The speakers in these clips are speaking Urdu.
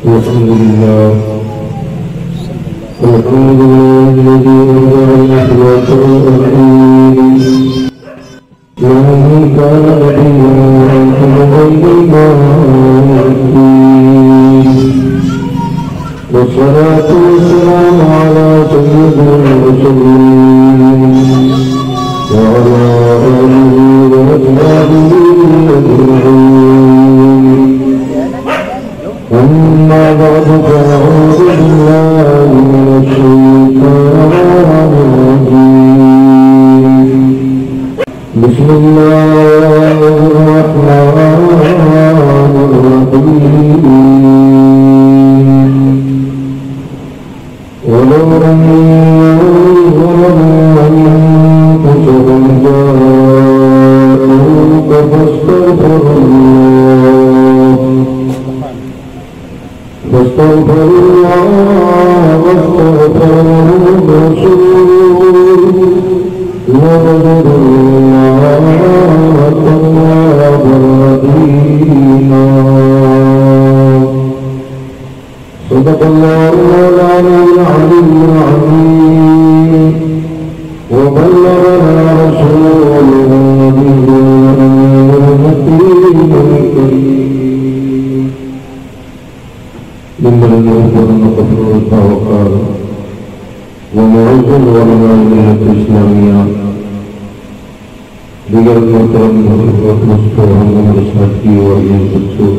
الحمد لله الذي أنزل الرحيم من كان نبيا والصلاة والسلام على سيد المرسلين وعلى آله وأصحابه أجمعين. أما بعد فأعوذ بالله من الشيطان الرجيم. بسم الله الرحمن الرحيم. ولو أنهم ظلموا أنفسهم جاءوك فاستغفروا الله واستغفر الرسول لوجدوا الله توابا رحيما. صدق الله العلي العظيم وبلغنا رسوله النبي الكريم. من المؤمن قبل التوكل ومعز العلماء الملة الإسلامية دیگر محترم مستحرم مرساتی و عزیز بچوں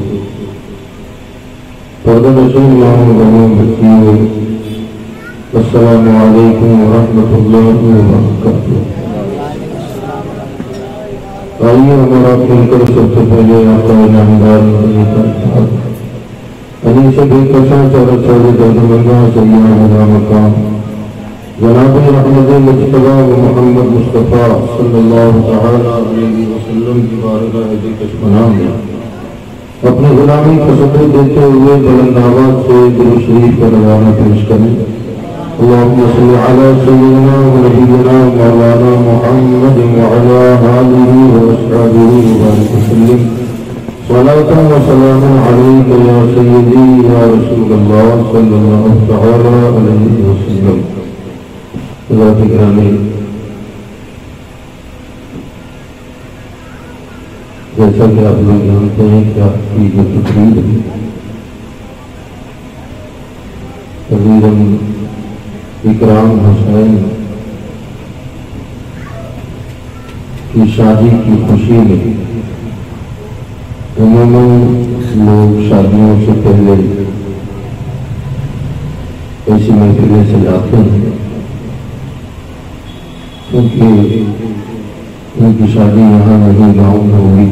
پردہ نشین امام غنیم بچیوں السلام علیکم ورحمۃ اللہ وبرکاتہ. آئیے ہمارا مل کر سب سے پہلے آقا نامدار علی سے بے کشاں چارہ چارے درمندہ سیدنا مقام جناب احمد مجتبیٰ و محمد مصطفیٰ صلی اللہ علیہ وسلم کی بارگاہ کشمنام میں اپنی غلامی کا ثبوت دیتے ہوئے بلند آواز سے درود شریف کا روانہ پیش کریں. اللہم صلی علی سیدنا و نبینا مولانا محمد وعلی آلہ واصحابہ وبارک وسلم. صلاة و سلام علیک یا سیدی یا رسول اللہ صلی اللہ علیہ وسلم. ذات گرامی، جیسا کہ آپ لوگ جانتے ہیں کہ آپ کی جو تقریر تقریباً اکرام حسین کی شادی کی خوشی میں عموماً لوگ شادیوں سے پہلے ایسی محفلیں سجاتے ہیں کیونکہ ان کی شادی یہاں نہیں گاؤں میں ہوئی.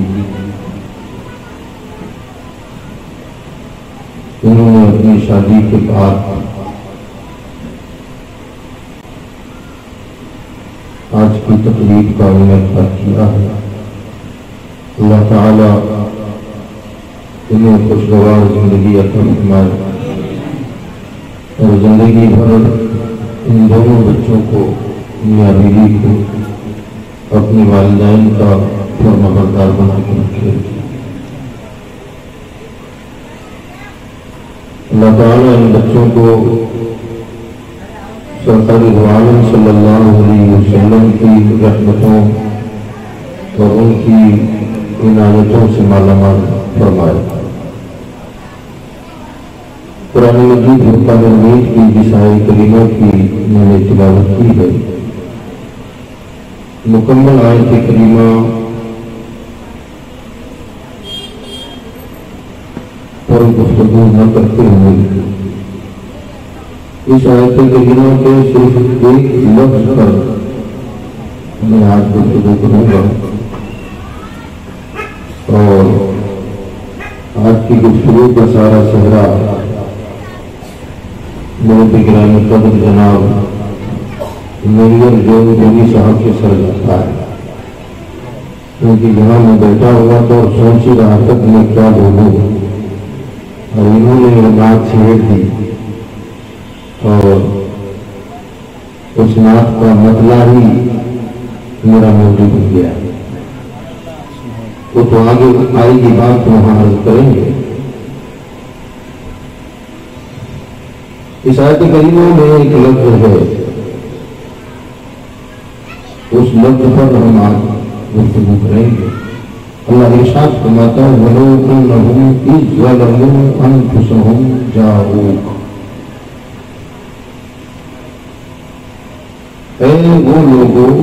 انہوں نے اپنی شادی کے بعد آج کی تقریب کا انعقاد کیا ہے. اللہ تعالی انہیں خوشگوار زندگی عطا فرمائے اور زندگی بھر ان دونوں بچوں کو میاں بیوی کو اپنے والدین کا فرمانبردار بنا کے رکھے. اللہ تعالیٰ ان بچوں کو سرکار دو عالم صلی اللہ علیہ وسلم کی رحمتوں اور ان کی عنایتوں سے مالا مال فرمائے. قرآن مجید فرقان حمید کی جس آیت کریمہ کی میں نے تلاوت کی ہے، مکمل آیت کریمہ پر گفتگو نہ کرتے ہوئے اس آیت کریمہ کے صرف ایک لفظ پر میں آج گفتگو کروں گا اور آج کی گفتگو کا سارا صحرا میرے گرامی قدر جناب مریم جو دینی صاحب کے سر جاتا ہے، کیونکہ یہاں میں بیٹھا ہوا تو اور سوچ ہی رہا تھا میں کیا بولوں، اور انہوں نے بات چھیڑ دی اور اس بات کا مطلب ہی میرا موضوع بن گیا. وہ تو آگے آئے گی بات وہاں عرض کریں گے. اس آیت کریمہ میں ایک لفظ ہے، اس لفظ پر ہم آج گفتگو کریں گے۔ اللہ ارشاد فرماتا ہے وَلَوْ أَنَّهُمْ إِذْ ظَلَمُوا أَنفُسَهُمْ جَاءُوكَ، اے وہ لوگوں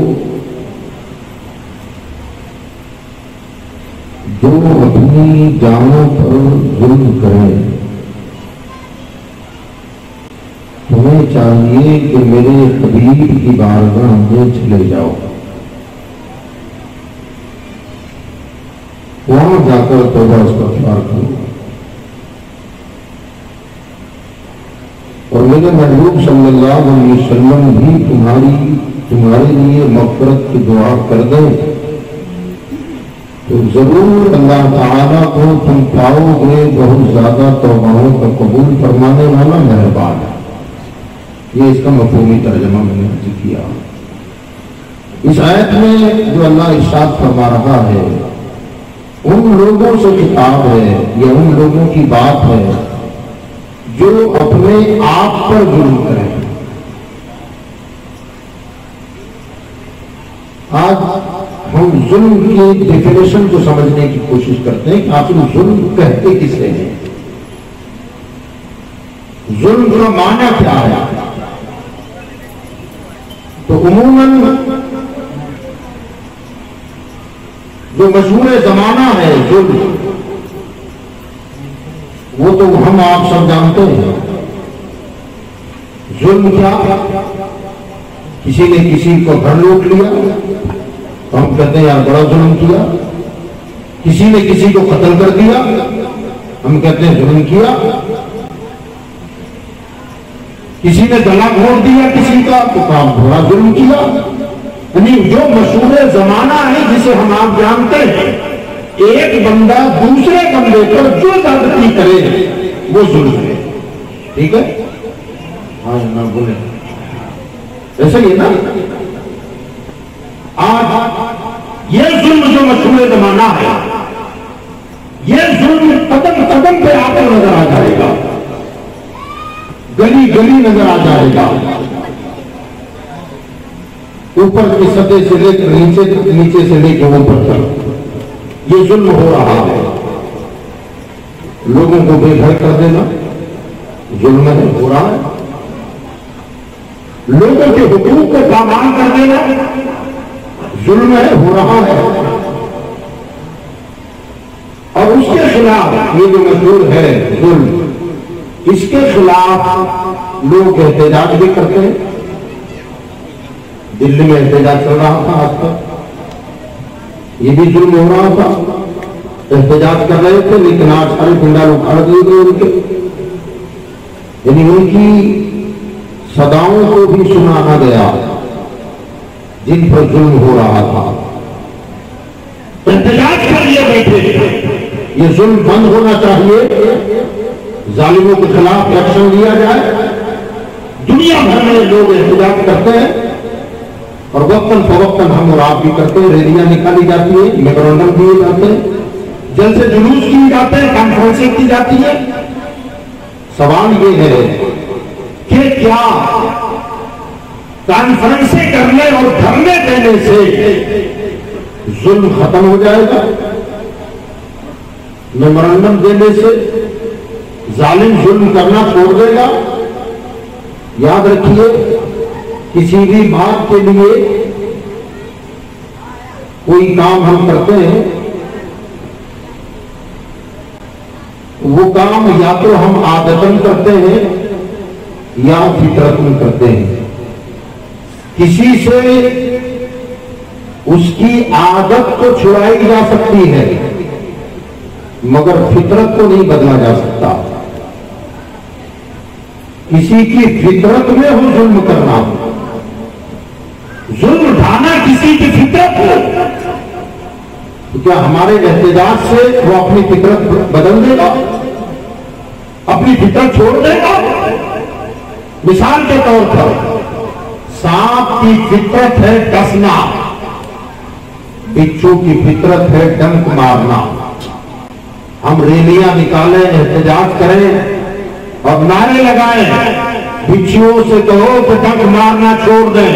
جو اپنی جانوں پر ظلم کریں، تمہیں چاہیے کہ میرے حبیب کی بارگاہ میں چلے جاؤ، وہاں جا کر توبہ استغفار کرو، اور میرے محبوب صلی اللہ علیہ وسلم بھی تمہارے لیے مغفرت کی دعا کر دیں، تو ضرور اللہ تعالیٰ کو تم پاؤ گے بہت زیادہ توباؤں کا قبول فرمانے والا مہربان ہے۔ یہ اس کا مفہومی ترجمہ میں نے عرض کیا۔ اس آیت میں جو اللہ ارشاد فرما رہا ہے ان لوگوں سے خطاب ہے، یا ان لوگوں کی بات ہے جو اپنے آپ پر ظلم کریں۔ آج ہم ظلم کی ڈیفینیشن کو سمجھنے کی کوشش کرتے ہیں کہ آخر ظلم کہتے کسے ہیں، ظلم کا معنی کیا ہے۔ تو عموماً جو مشہور زمانہ ہے ظلم، وہ تو ہم آپ سب جانتے ہیں۔ ظلم کیا؟ کسی نے کسی کو گھر لوٹ لیا تو ہم کہتے ہیں یار بڑا ظلم کیا، کسی نے کسی کو قتل کر دیا ہم کہتے ہیں ظلم کیا، کسی نے گلا گھونٹ دیا کسی کا تو کام بڑا ظلم کیا۔ یعنی جو مشہور زمانہ ہے جسے ہم آپ جانتے ہیں، ایک بندہ دوسرے بندے پر جو زیادتی کرے وہ ظلم ہے، ٹھیک ہے؟ ہاں نہ بولے ایسا ہی ہے نا۔ آج یہ ظلم جو مشہور زمانہ ہے، یہ ظلم قدم قدم پہ آپ کو نظر آ جائے گا، گلی گلی نظر آ جائے گا، اوپر کی سطح سے لے کر نیچے سے لے کے اوپر تک یہ ظلم ہو رہا ہے۔ لوگوں کو بے گھر کر دینا ظلم ہے، ہو رہا ہے۔ لوگوں کے حقوق کو پامال کر دینا ظلم ہے، ہو رہا ہے۔ اور اس کے خلاف یہ جو مشہور ہے ظلم، اس کے خلاف لوگ احتجاج بھی کرتے ہیں۔ دلی میں احتجاج چل رہا تھا آج تک، یہ بھی ظلم ہو رہا تھا، احتجاج کر رہے تھے لیکن آج سارے پنڈال اکھاڑ دیے گئے ان کے، یعنی ان کی صداؤں کو بھی سنا نہ گیا جن پر ظلم ہو رہا تھا۔ احتجاج کر لیے بیٹھے، یہ ظلم بند ہونا چاہیے، ظالموں کے خلاف ایکشن لیا جائے۔ دنیا بھر میں لوگ احتجاج کرتے ہیں اور وقتاً فوقتاً ہم اور آپ بھی کرتے ہیں، ریلیاں نکالی جاتی ہیں، میمورنڈم دیے جاتے ہیں، جلسے جلوس کیے جاتے ہیں، کانفرنسیں کی جاتی ہیں۔ سوال یہ ہے کہ کیا کانفرنسیں کرنے اور دھرنے دینے سے ظلم ختم ہو جائے گا؟ میمورنڈم دینے سے ظالم ظلم کرنا چھوڑ دے گا؟ یاد رکھیے، کسی بھی بات کے لیے کوئی کام ہم کرتے ہیں، وہ کام یا تو ہم عادتاً کرتے ہیں یا فطرتاً کرتے ہیں۔ کسی سے اس کی عادت تو چھڑائی جا سکتی ہے مگر فطرت کو نہیں بدلا جا سکتا۔ کسی کی فطرت میں ہو ظلم کرنا، ظلم اٹھانا کسی کی فطرت ہو، تو کیا ہمارے احتجاج سے وہ اپنی فطرت بدل دے گا، اپنی فطرت چھوڑ دے گا؟ مثال کے طور پر سانپ کی فطرت ہے ڈسنا، بچھو کی فطرت ہے ڈنک مارنا۔ ہم ریلیاں نکالیں، احتجاج کریں اور نعرے لگائیں بچھوؤں سے کہو کہ ڈنک مارنا چھوڑ دیں،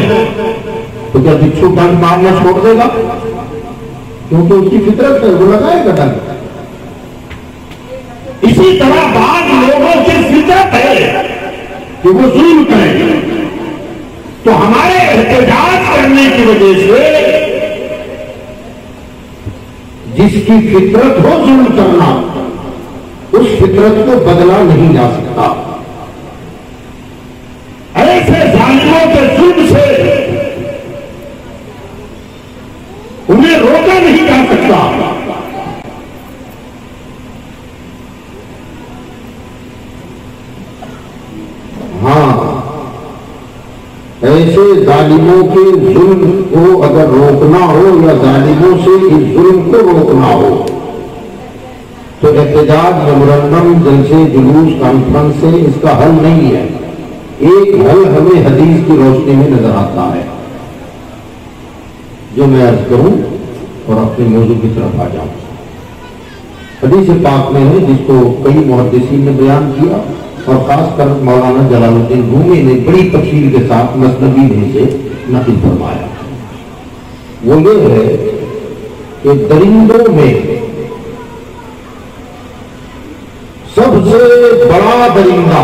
تو کیا بچھو ڈنک مارنا چھوڑ دے گا؟ کیونکہ اس کی فطرت ہے، وہ لگائے گا ڈنک۔ اسی طرح بعض لوگوں کی فطرت ہے کہ وہ ظلم کریں، تو ہمارے احتجاج کرنے کی وجہ سے جس کی فطرت ہو ظلم کرنا، اس فطرت کو بدلا نہیں جا سکتا۔ ایسے ظالموں کے ظلم سے انہیں روکا نہیں جا سکتا۔ ہاں، ایسے ظالموں کے ظلم کو اگر روکنا ہو یا ظالموں سے اس ظلم کو روکنا ہو تو احتجاج میمورنڈم جلسے جلوس کانفرنس سے اس کا حل نہیں ہے۔ ایک حل ہمیں حدیث کی روشنی میں نظر آتا ہے، جو میں عرض کروں اور اپنے موضوع کی طرف آ جاؤں۔ حدیث پاک میں ہے جس کو کئی محدثین نے بیان کیا، اور خاص کر مولانا جلال الدین رومی نے بڑی تفصیل کے ساتھ مثنوی میں سے نقل فرمایا۔ وہ یہ ہے کہ درندوں میں سب سے بڑا درندہ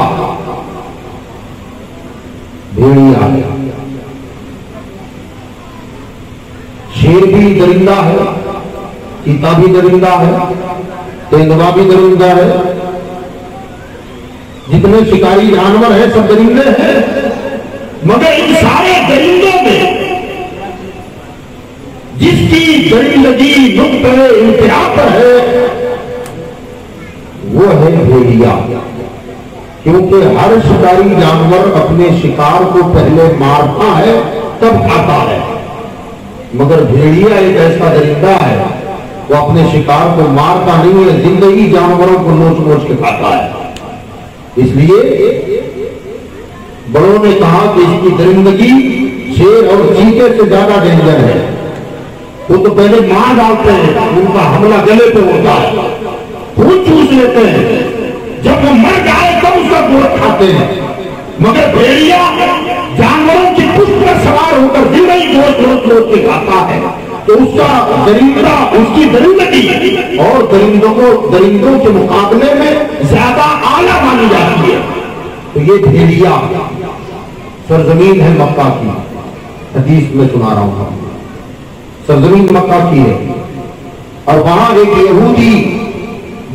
بھیڑیا ہے۔ شیر بھی درندہ ہے، چیتا بھی درندہ ہے، تیندوا بھی درندہ ہے، جتنے شکاری جانور ہیں سب درندے ہیں، مگر ان سارے درندوں میں جس کی درندگی نقطۂ انتہا پر ہے وہ ہے بھیڑیا۔ کیونکہ ہر شکاری جانور اپنے شکار کو پہلے مارتا ہے تب کھاتا ہے، مگر بھیڑیا ایک ایسا درندہ ہے وہ اپنے شکار کو مارتا نہیں ہے، زندگی جانوروں کو نوچ نوچ کے کھاتا ہے۔ اس لیے بڑوں نے کہا کہ اس کی درندگی شیر اور چیتے سے زیادہ ڈینجر ہے۔ وہ تو پہلے مار ڈالتے ہیں، ان کا حملہ گلے پہ ہوتا ہے، خون چوس لیتے ہیں، جب وہ مر جائے تب اس کا گوشت کھاتے ہیں، مگر بھیڑیا جانوروں کی پشت پر سوار ہو کر زندگی گوشت روز روز کے کھاتا ہے، تو اس کا درندہ، اس کی درندگی اور درندوں کے مقابلے میں زیادہ اعلیٰ مانی جاتی ہے۔ تو یہ بھیڑیا سرزمین ہے مکہ کی، حدیث میں سنا رہا ہوں، سرزمین مکہ کی ہے، اور وہاں ایک یہودی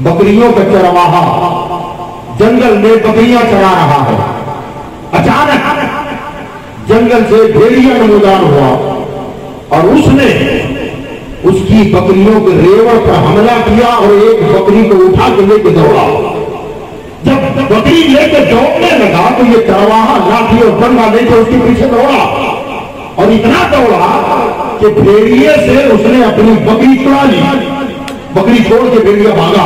بکریوں کا چرواہا جنگل میں بکریاں چرا رہا ہے۔ اچانک جنگل سے بھیڑیا نمودار ہوا اور اس نے اس کی بکریوں کے ریوڑ پر حملہ کیا اور ایک بکری کو اٹھا کے لے کے دوڑا۔ جب بکری لے کے دوڑنے لگا تو یہ چرواہا لاٹھی اور ڈنڈا لے کے اس کے پیچھے دوڑا، اور اتنا دوڑا کہ بھیڑیے سے اس نے اپنی بکری چرا لی۔ بکری چھوڑ کے بھیڑیا بھاگا،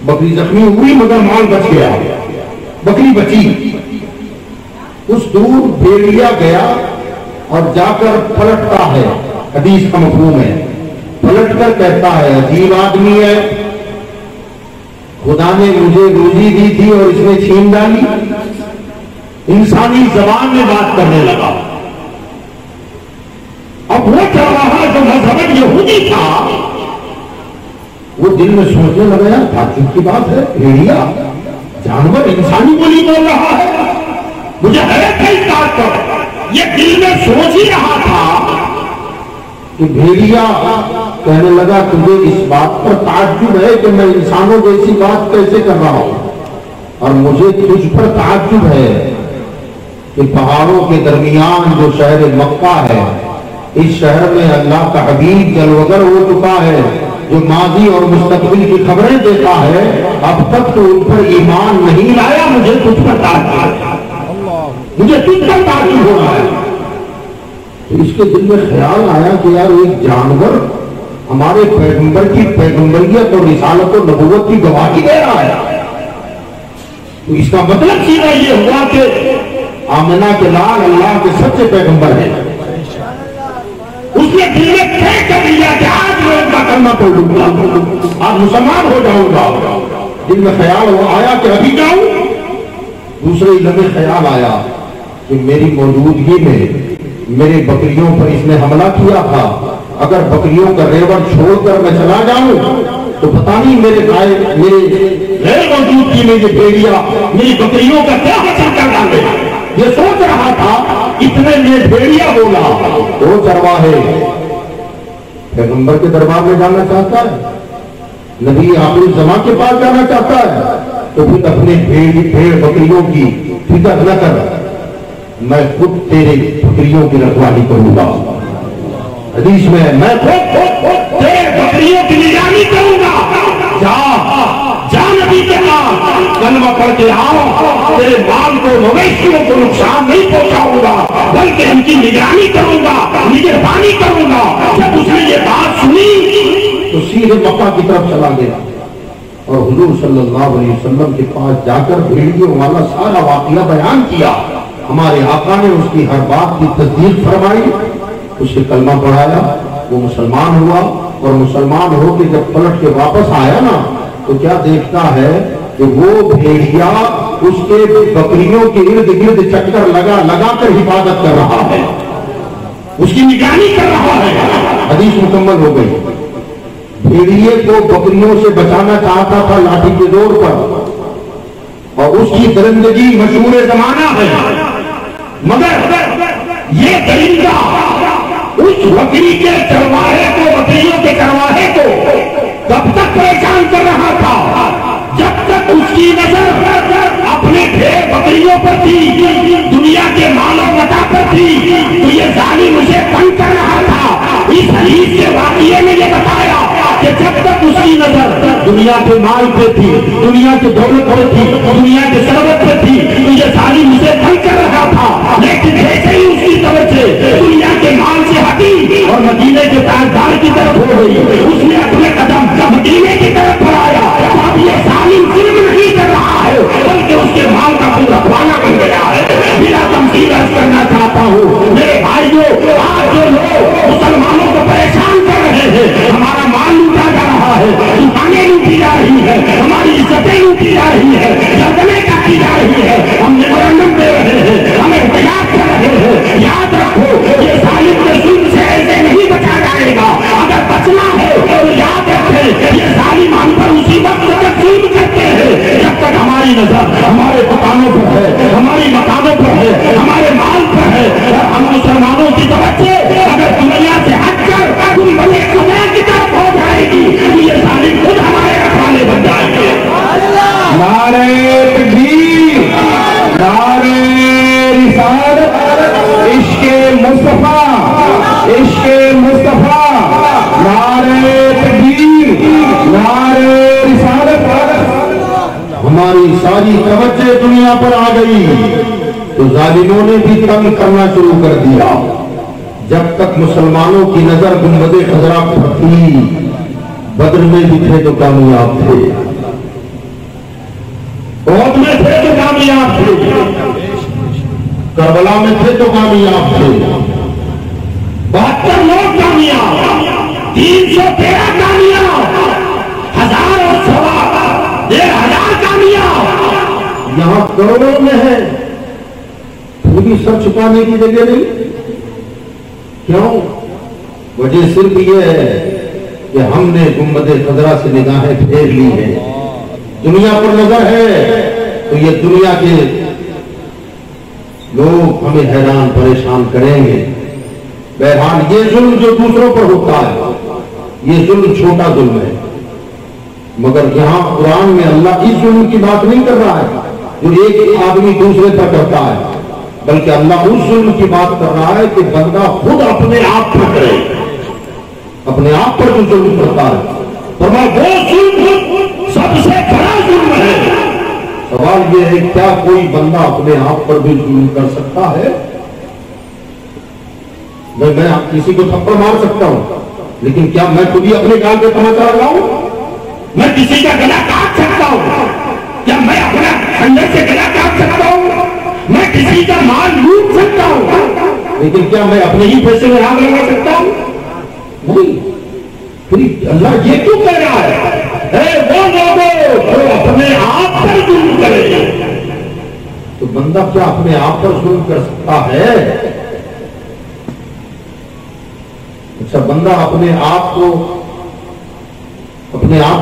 بکری زخمی ہوئی مگر مال بچ گیا، بکری بچی۔ اس دور بھیڑیا گیا اور جا کر پلٹتا ہے، حدیث کا مفہوم ہے، پلٹ کر کہتا ہے عجیب آدمی ہے، خدا نے مجھے روزی دی تھی اور اس نے چھین ڈالی۔ انسانی زبان میں بات کرنے لگا۔ اب وہ چرواہا جو مذہباً یہودی تھا وہ دل میں سوچنے لگا یار تعجب کی بات ہے، بھیڑیا جانور انسانی بولی بول رہا ہے، مجھے حیرت ہے اس بات پر۔ یہ دل میں سوچ ہی رہا تھا کہ بھیڑیا کہنے لگا تجھے اس بات پر تعجب ہے کہ میں انسانوں جیسی بات کیسے کر رہا ہوں، اور مجھے تجھ پر تعجب ہے کہ پہاڑوں کے درمیان جو شہر مکہ ہے، اس شہر میں اللہ کا حبیب جلوگر ہو چکا ہے، جو ماضی اور مستقبل کی خبریں دیتا ہے، اب تک تو ان پر ایمان نہیں لایا، مجھے تجھ پر تعجب ہے، مجھے تجھ پر تعجب ہو رہا ہے۔ تو اس کے دل میں خیال آیا کہ یار ایک جانور ہمارے پیغمبر کی پیغمبریت اور رسالت و نبوت کی گواہی دے رہا ہے، تو اس کا مطلب سیدھا یہ ہوا کہ آمنہ کے لال اللہ کے سچے پیغمبر ہیں۔ اس نے دل میں طے کر لیا کہ آج میں ان کا کلمہ پڑھ لوں گا، آج مسلمان ہو جاؤں گا۔ دل میں خیال ہوا آیا کہ ابھی جاؤں، دوسرے لمحے خیال آیا کہ میری موجودگی میں میرے بکریوں پر اس نے حملہ کیا تھا، اگر بکریوں کا ریوڑ چھوڑ کر میں چلا جاؤں تو پتہ نہیں میرے غیر موجودگی میں یہ بھیڑیا میری بکریوں کا کیا حاصل کر ڈالے۔ یہ سوچ رہا تھا، اتنے میں بھیڑیا بولا، وہ چرواہے پیغمبر کے دربار میں جانا چاہتا ہے، نبی آخر الزمان کے پاس جانا چاہتا ہے، تو پھر اپنے بھیڑ بکریوں کی فکر نہ کر، میں خود تیرے بکریوں کی رکھوالی کروں گا۔ حدیث میں خود تیرے بکریوں کی نگرانی کروں گا۔ جا نبی کے پاس کلمہ پڑھ کے آؤ، تیرے مال کو مویشیوں کو نقصان نہیں پہنچاؤں گا، بلکہ ان کی نگرانی کروں گا، نگہبانی کروں گا۔ جب اس نے یہ بات سنی تو سیدھے مکہ کی طرف چلا گیا اور حضور صلی اللہ علیہ وسلم کے پاس جا کر بھیڑیوں والا سارا واقعہ بیان کیا۔ ہمارے آقا نے اس کی ہر بات کی تصدیق فرمائی، اسے کلمہ پڑھایا، وہ مسلمان ہوا، اور مسلمان ہو کے جب پلٹ کے واپس آیا نا تو کیا دیکھتا ہے کہ وہ بھیڑیا اس کے بکریوں کے ارد گرد چکر لگا لگا کر حفاظت کر رہا ہے، اس کی نگرانی کر رہا ہے۔ حدیث مکمل ہو گئی۔ بھیڑیے کو بکریوں سے بچانا چاہتا تھا لاٹھی کے زور پر، اور اس کی درندگی مشہور زمانہ ہے، مگر یہ درندہ اس بکری کے چرواہے کو، بکریوں کے چرواہے کو کب تک پریشان کر رہا تھا؟ جب تک اس کی نظر اپنے بھیڑ بکریوں پر تھی، دنیا کے مال و متاع پر تھی، تو یہ ظالم اسے تنگ کر رہا تھا۔ اس حدیث کے واقعے میں یہ بتایا کہ جب تک اس کی نظر دنیا کے مال پہ تھی، دنیا کے دولت پہ تھی، دنیا کے ثروت پہ تھی، تو یہ ظالم اسے تنگ کر رہا تھا۔ لیکن جیسے ہی اس کی توجہ دنیا کے مال سے ہٹی اور مدینے کے تاجدار کی طرف ہو گئی، اس نے اپنے قدم مدینے کی طرف بڑھایا۔ اب یہ ظالم ظلم نہیں کر رہا ہے، بلکہ اس کے مال کا پورا رکھوانا بن گیا ہے۔ بلا تمثیل عرض کرنا چاہتا ہوں میرے بھائیوں، آج جو لوگ مسلمانوں کو پریشان کر رہے ہیں، ہمارا مال لوٹا جا رہا ہے، دکانیں لوٹی جا رہی ہے، ہماری عزتیں لوٹی جا رہی ہے، گردنیں کاٹی جا رہی ہے، ہم میمورنڈم دے رہے ہیں، ہمیں احتجاج کر رہے ہیں۔ یاد رکھو یہ ظالم کے ظلم سے ایسے نہیں بچا جائے گا۔ اگر بچنا ہے تو یاد رکھیں یہ ظالم ہم پر اسی وقت تک ظلم کرتے ہیں جب تک ہماری نظر ہمارے دکانوں پر ہے، ہماری مکانوں پر ہے، ہمارے مال پر ہے۔ ہم مسلمانوں کی توجہ اگر دنیا سے ہٹ کر تم بڑے خدا کی طرف ہو جائے گی تو یہ ظالم خود ہمارے رکھوانے بن جائیں گے۔ نعرہ تکبیر، نعرہ رسالت، عشق مصطفیٰ، عشق مصطفیٰ، نعرہ تکبیر، نعرہ رسالت۔ ہماری ساری توجہ دنیا پر آ گئی تو ظالموں نے بھی تنگ کرنا شروع کر دیا۔ جب تک مسلمانوں کی نظر گنبد خضرا پر تھی، بدر میں بھی تھے تو کامیاب تھے، احد میں تھے تو کامیاب تھے، کربلا میں تھے تو کامیاب تھے، 72 لوگ کامیاب، 313 کامیاب، 1000 اور سوا 1500 کامیاب۔ یہاں کروڑوں میں ہے، پھر بھی سر چھپانے کی جگہ نہیں۔ کیوں؟ وجہ صرف یہ ہے کہ ہم نے گنبد خضرا سے نگاہیں پھیر لی ہیں، دنیا پر نظر ہے تو یہ دنیا کے لوگ ہمیں حیران پریشان کریں گے۔ بہرحال یہ ظلم جو دوسروں پر ہوتا ہے یہ ظلم چھوٹا ظلم ہے، مگر یہاں قرآن میں اللہ اس ظلم کی بات نہیں کر رہا ہے جو ایک آدمی دوسرے پر کرتا ہے، بلکہ اللہ اس ظلم کی بات کر رہا ہے کہ بندہ خود اپنے آپ پر کرے، اپنے آپ پر جو ظلم کرتا ہے، فرمایا وہ ظلم سب سے بڑا ظلم ہے۔ سوال یہ ہے کیا کوئی بندہ اپنے آپ پر بھی ظلم کر سکتا ہے؟ میں کسی کو تھپڑ مار سکتا ہوں، لیکن کیا میں خود ہی اپنے گال پہ تماچا لگاؤں؟ میں کسی کا گلا کاٹ سکتا ہوں، کیا میں اپنا خنجر سے گلا کاٹ سکتا ہوں؟ میں کسی کا مال لوٹ سکتا ہوں، لیکن کیا میں اپنے ہی پیسے میں آگ لگا سکتا ہوں؟ نہیں۔ پھر اللہ یہ کیوں کہہ رہا ہے اے وہ لوگوں جو اپنے آپ پر ظلم کرے، تو بندہ کیا اپنے آپ پر ظلم کر سکتا ہے؟ اچھا، بندہ اپنے آپ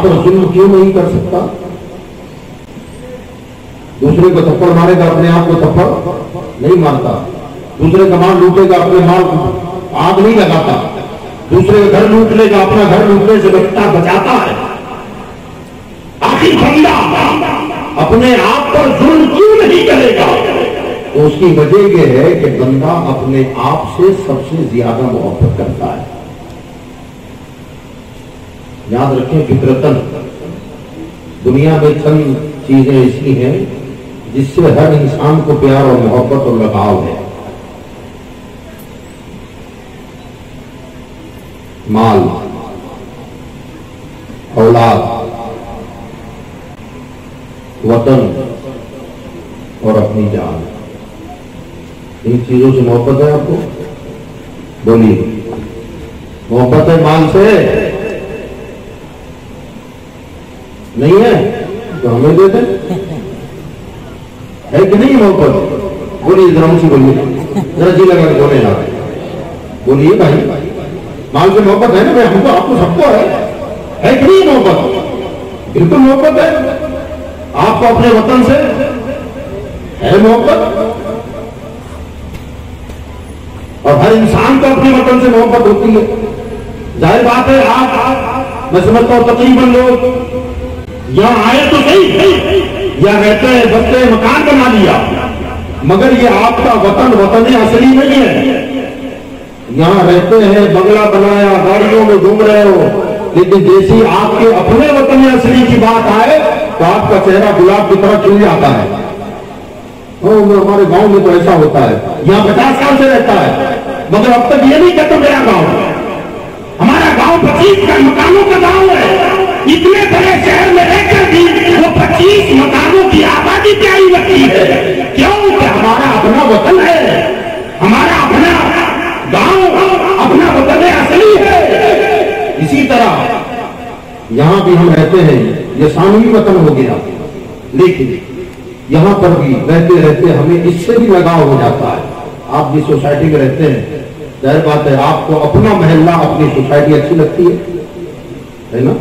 پر ظلم کیوں نہیں کر سکتا؟ دوسرے کو تھپڑ مارے گا، اپنے آپ کو تھپڑ نہیں مارتا. دوسرے کا مال لوٹے گا، اپنے مال کو آگ نہیں لگاتا. دوسرے کا گھر لوٹ لے گا، اپنا گھر لوٹنے سے بچاتا ہے. آخر بندہ اپنے آپ پر ظلم کیوں نہیں کرے گا؟ تو اس کی وجہ یہ ہے کہ بندہ اپنے آپ سے سب سے زیادہ محبت کرتا ہے. یاد رکھیں، فطرتاً دنیا میں چند چیزیں ایسی ہیں جس سے ہر انسان کو پیار اور محبت اور لگاؤ ہے. مال، اولاد، وطن اور اپنی جان. ان چیزوں سے محبت ہے آپ کو؟ بولیے، محبت ہے مال سے؟ نہیں ہے تو ہمیں دے دیں. ہے کہ نہیں محبت؟ بولیے ذرا مجھ سے، بولیے ذرا جی لگا کے بولے یار، بولیے بھائی. مال سے محبت ہے نا بھائی؟ ہم کو، آپ کو، سب کو ہے کہ نہیں محبت؟ بالکل محبت ہے. آپ کو اپنے وطن سے ہے محبت، اور ہر انسان کو اپنے وطن سے محبت ہوتی ہے. ظاہر بات ہے، آپ میں سمجھتا ہوں تقریباً لوگ یہاں آئے تو صحیح، یا رہتے ہیں، بستے ہیں، مکان بنا لیا، مگر یہ آپ کا وطن اصلی نہیں ہے. یہاں رہتے ہیں، بنگلہ بنایا، گاڑیوں میں گھوم رہے ہو، لیکن جیسی آپ کے اپنے وطن اصلی کی بات آئے تو آپ کا چہرہ گلاب کی طرح کھل جاتا ہے. ہمارے گاؤں میں تو ایسا ہوتا ہے، یہاں 50 سال سے رہتا ہے، مگر اب تک یہ نہیں کہتا میرا گاؤں. ہمارا گاؤں 25 مکانوں کا گاؤں ہے. اتنے بڑے شہر میں رہ کر بھی وہ 25 مکانوں کی آبادی پیاری لگتی ہے. کیوں کہ ہمارا اپنا وطن ہے، ہمارا اپنا گاؤں، اپنا وطن اصلی ہے. اسی طرح یہاں بھی ہم رہتے ہیں، یہ ثانوی وطن ہو گیا، لیکن یہاں پر بھی رہتے رہتے ہمیں اس سے بھی لگاؤ ہو جاتا ہے. آپ جس سوسائٹی میں رہتے ہیں، ظاہر بات ہے آپ کو اپنا محلہ، اپنی سوسائٹی اچھی لگتی ہے نا؟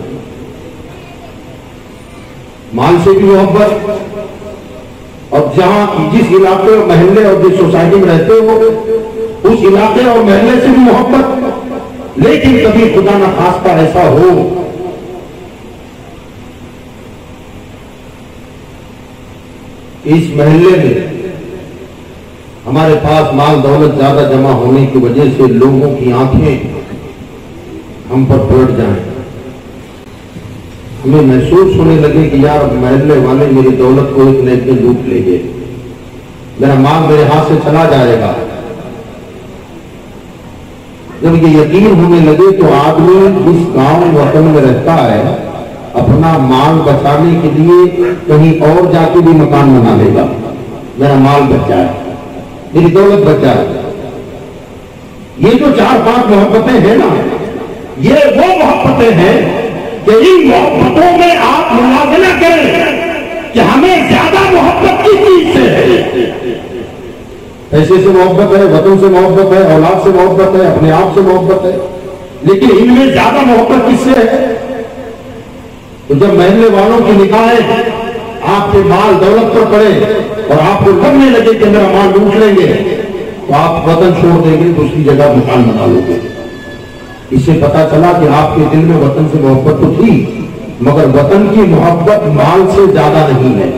مال سے بھی محبت، اور جہاں جس علاقے اور محلے اور جس سوسائٹی میں رہتے ہو اس علاقے اور محلے سے بھی محبت. لیکن کبھی خدا نہ خواستہ ایسا ہو اس محلے میں ہمارے پاس مال دولت زیادہ جمع ہونے کی وجہ سے لوگوں کی آنکھیں ہم پر پلٹ جائیں، ہمیں محسوس ہونے لگے کہ یار محلے والے میری دولت کو ایک نہ ایک دن لوٹ لیں گے، میرا مال میرے ہاتھ سے چلا جائے گا. جب یہ یقین ہونے لگے تو آدمی جس گاؤں وطن میں رہتا ہے اپنا مال بچانے کے لیے کہیں اور جا کے بھی مکان بنا لے گا. میرا مال بچ جائے، میری دولت بچ جائے. یہ جو 4-5 محبتیں ہیں نا، یہ وہ محبتیں ہیں کہ ان محبتوں میں آپ موازنہ کریں کہ ہمیں زیادہ محبت کس چیز سے ہے. پیسے سے محبت ہے، وطن سے محبت ہے، اولاد سے محبت ہے، اپنے آپ سے محبت ہے، لیکن ان میں زیادہ محبت کس سے ہے؟ تو جب محلے والوں کی نگاہیں آپ کے مال دولت پر پڑے اور آپ کو لگنے لگے کہ میرا مال لوٹ لیں گے، تو آپ وطن چھوڑ دیں گے، دوسری جگہ مکان بنا لو گے. اس سے پتا چلا کہ آپ کے دل میں وطن سے محبت تو تھی، مگر وطن کی محبت مال سے زیادہ نہیں ہے.